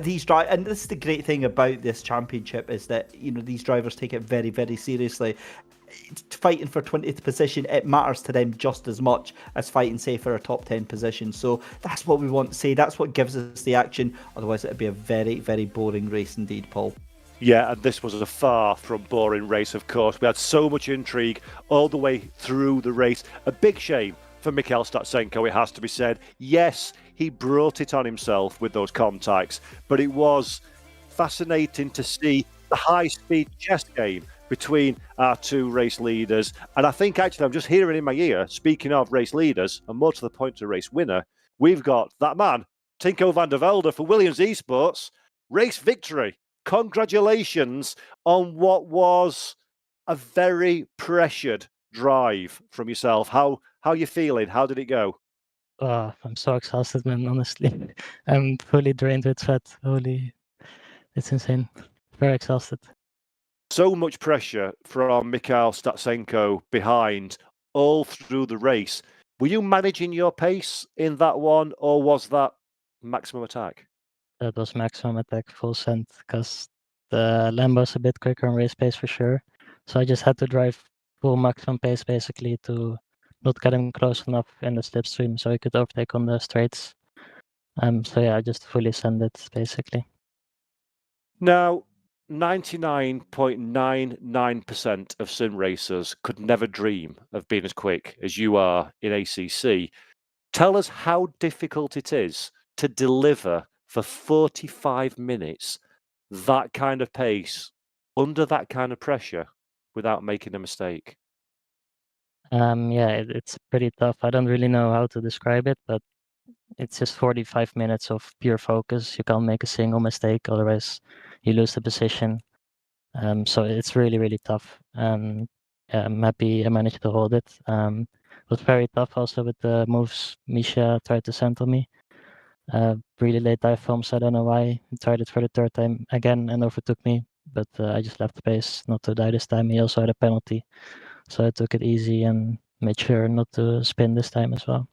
these drivers, and this is the great thing about this championship, is that, you know, these drivers take it very, very seriously. Fighting for 20th position, it matters to them just as much as fighting, say, for a top 10 position. So that's what we want to see. That's what gives us the action. Otherwise, it'd be a very, very boring race indeed, Paul. Yeah, and this was a far from boring race, of course. We had so much intrigue all the way through the race. A big shame for Mikel Statsenko, it has to be said. Yes, he brought it on himself with those contacts, but it was fascinating to see the high-speed chess game between our two race leaders. And I think, actually, I'm just hearing in my ear, speaking of race leaders, and more to the point, a race winner, we've got that man, Tinko van der Velde for Williams Esports, race victory. Congratulations on what was a very pressured drive from yourself. How are you feeling? How did it go? I'm so exhausted, man, honestly. I'm fully drained with sweat. Holy, it's insane. Very exhausted. So much pressure from Mikel Statsenko behind all through the race. Were you managing your pace in that one, or was that maximum attack? That was maximum attack, full send, because the Lambo's a bit quicker on race pace for sure. So I just had to drive full maximum pace basically to not get him close enough in the slipstream so he could overtake on the straights. So yeah, I just fully send it basically. Now, 99.99% of sim racers could never dream of being as quick as you are in ACC. Tell us how difficult it is to deliver for 45 minutes that kind of pace under that kind of pressure without making a mistake. Yeah, it's pretty tough. I don't really know how to describe it, but it's just 45 minutes of pure focus. You can't make a single mistake, otherwise you lose the position. So it's really, really tough. And I'm happy I managed to hold it. It was very tough also with the moves Misha tried to send on me. Really late dive bombs, I don't know why. He tried it for the third time again and overtook me, but I just left the pace not to die this time. He also had a penalty, so I took it easy and made sure not to spin this time as well.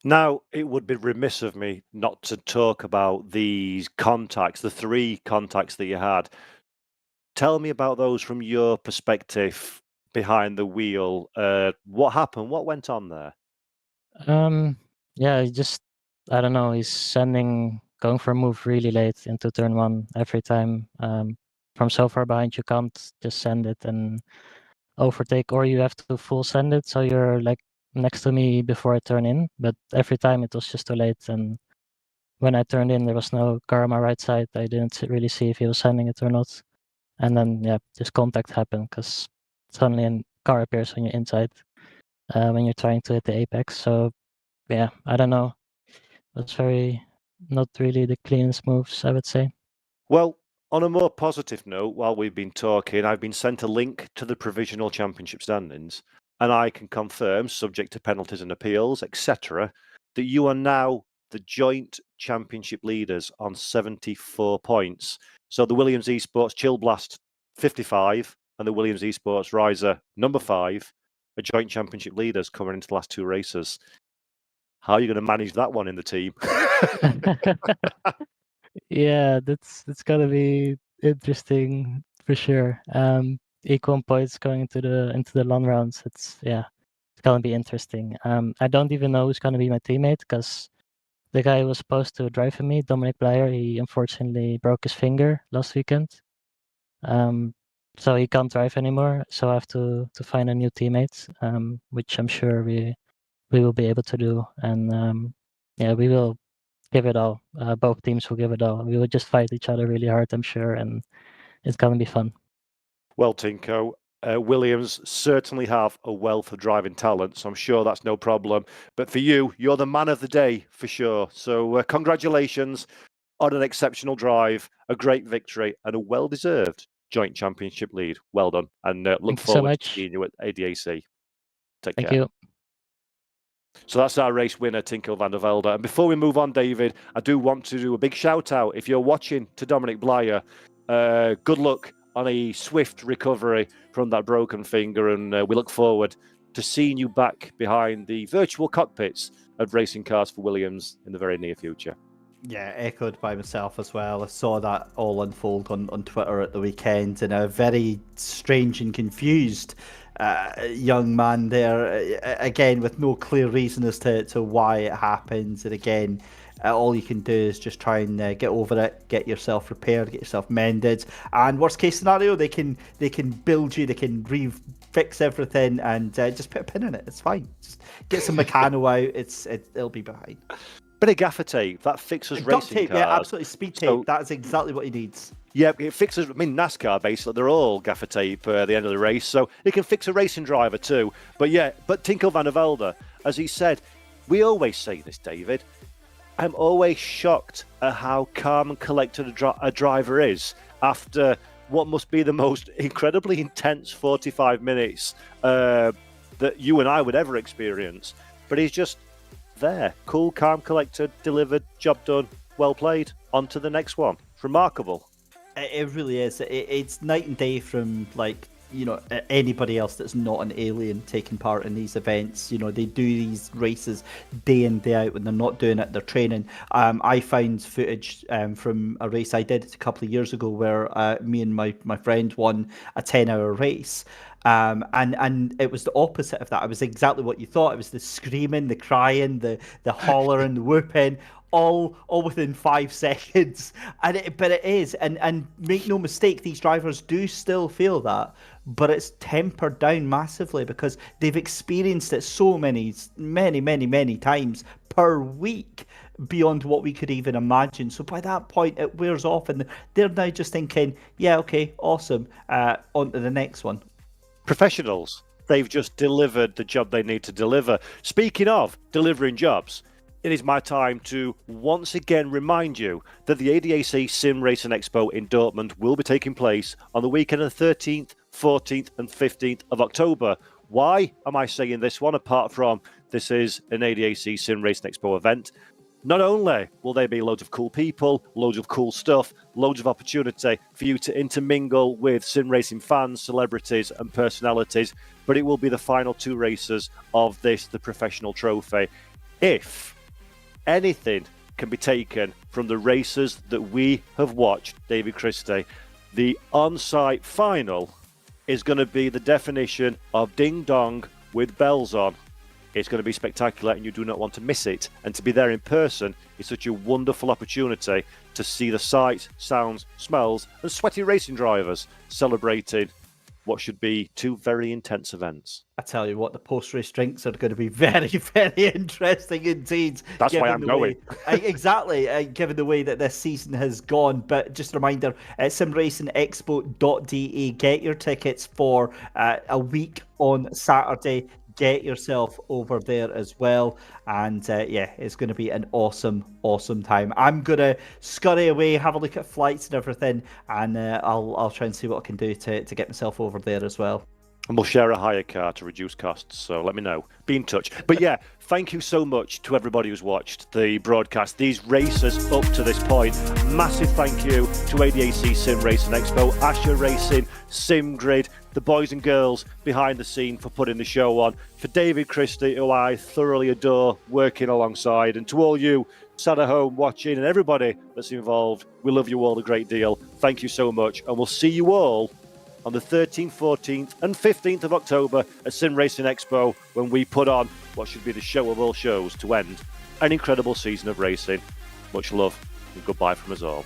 Now, it would be remiss of me not to talk about these contacts, the 3 contacts that you had. Tell me about those from your perspective behind the wheel. What happened? What went on there? Yeah, I don't know, he's going for a move really late into turn 1 every time. From so far behind, you can't just send it and overtake, or you have to full send it so you're like next to me before I turn in. But every time it was just too late, and when I turned in, there was no car on my right side. I didn't really see if he was sending it or not. And then, yeah, this contact happened because suddenly a car appears on your inside when you're trying to hit the apex. So yeah, I don't know. That's not really the cleanest moves, I would say. Well, on a more positive note, while we've been talking, I've been sent a link to the provisional championship standings, and I can confirm, subject to penalties and appeals, etc., that you are now the joint championship leaders on 74 points. So the Williams Esports Chill Blast 55 and the Williams Esports Riser number 5 are joint championship leaders coming into the last 2 races. How are you going to manage that one in the team? Yeah, that's gonna be interesting for sure. Equal points going into the long rounds. It's gonna be interesting. I don't even know who's gonna be my teammate because the guy who was supposed to drive for me, Dominic Blyer, he unfortunately broke his finger last weekend. So he can't drive anymore. So I have to find a new teammate, which I'm sure we will be able to do. And we will give it all. Both teams will give it all. We will just fight each other really hard, I'm sure, and it's gonna be fun. Well, Tinko, Williams certainly have a wealth of driving talent, so I'm sure that's no problem. But for you, you're the man of the day for sure. So congratulations on an exceptional drive, a great victory, and a well-deserved joint championship lead. Well done, and look Thank you so forward to much. seeing you at ADAC. Take Thank care. you. So that's our race winner, Tinko van der Velde. And before we move on, David, I do want to do a big shout out. If you're watching, to Dominic Blyer, good luck on a swift recovery from that broken finger. And we look forward to seeing you back behind the virtual cockpits of racing cars for Williams in the very near future. Yeah, echoed by myself as well. I saw that all unfold on Twitter at the weekend, and a very strange and confused young man there, again, with no clear reason as to why it happens. And again, all you can do is just try and get over it, get yourself repaired, get yourself mended. And worst case scenario, they can build you, they can fix everything, and just put a pin in it. It's fine. Just get some Meccano out. It'll be behind. Bit of gaffer tape that fixes Duct racing tape, cars. yeah, absolutely. Speed tape. So, that's exactly what he needs. Yeah, it fixes. I mean, NASCAR basically, they're all gaffer tape at the end of the race, so it can fix a racing driver too. But Tinko van der Velde, as he said, we always say this, David. I'm always shocked at how calm and collected a driver is after what must be the most incredibly intense 45 minutes that you and I would ever experience. But he's just there, cool, calm, collected, delivered, job done, well played. On to the next one. It's remarkable. It really is. It's night and day from anybody else that's not an alien taking part in these events. They do these races day in, day out. When they're not doing it, they're training. I found footage from a race I did a couple of years ago where me and my friend won a 10-hour race. And it was the opposite of that. It was exactly what you thought. It was the screaming, the crying, the hollering, the whooping, all within 5 seconds. But it is, and make no mistake, these drivers do still feel that, but it's tempered down massively because they've experienced it so many times per week, beyond what we could even imagine. So by that point, it wears off, and they're now just thinking, yeah, okay, awesome, on to the next one. Professionals, they've just delivered the job they need to deliver. Speaking of delivering jobs, it is my time to once again remind you that the ADAC SimRacing Expo in Dortmund will be taking place on the weekend of the 13th, 14th and 15th of October. Why am I saying this one, apart from this is an ADAC SimRacing Expo event? Not only will there be loads of cool people, loads of cool stuff, loads of opportunity for you to intermingle with sim racing fans, celebrities and personalities, but it will be the final 2 races of the professional trophy. If anything can be taken from the races that we have watched, David Christie, the on-site final is going to be the definition of ding dong with bells on. It's going to be spectacular and you do not want to miss it. And to be there in person is such a wonderful opportunity to see the sights, sounds, smells and sweaty racing drivers celebrating what should be 2 very intense events. I tell you what, the post-race drinks are going to be very, very interesting indeed. That's why I'm going. Exactly, given the way that this season has gone. But just a reminder, SimRacingExpo.de, get your tickets for a week on Saturday. Get yourself over there as well. And yeah, it's going to be an awesome, awesome time. I'm going to scurry away, have a look at flights and everything, and I'll try and see what I can do to get myself over there as well. And we'll share a hire car to reduce costs, so let me know. Be in touch. But yeah, thank you so much to everybody who's watched the broadcast, these races up to this point. Massive thank you to ADAC SimRacing Expo, Asher Racing, SimGrid, the boys and girls behind the scene for putting the show on, for David Christie, who I thoroughly adore working alongside, and to all you sat at home watching and everybody that's involved, we love you all a great deal. Thank you so much, and we'll see you all on the 13th, 14th and 15th of October at SimRacing Expo, when we put on what should be the show of all shows to end an incredible season of racing. Much love and goodbye from us all.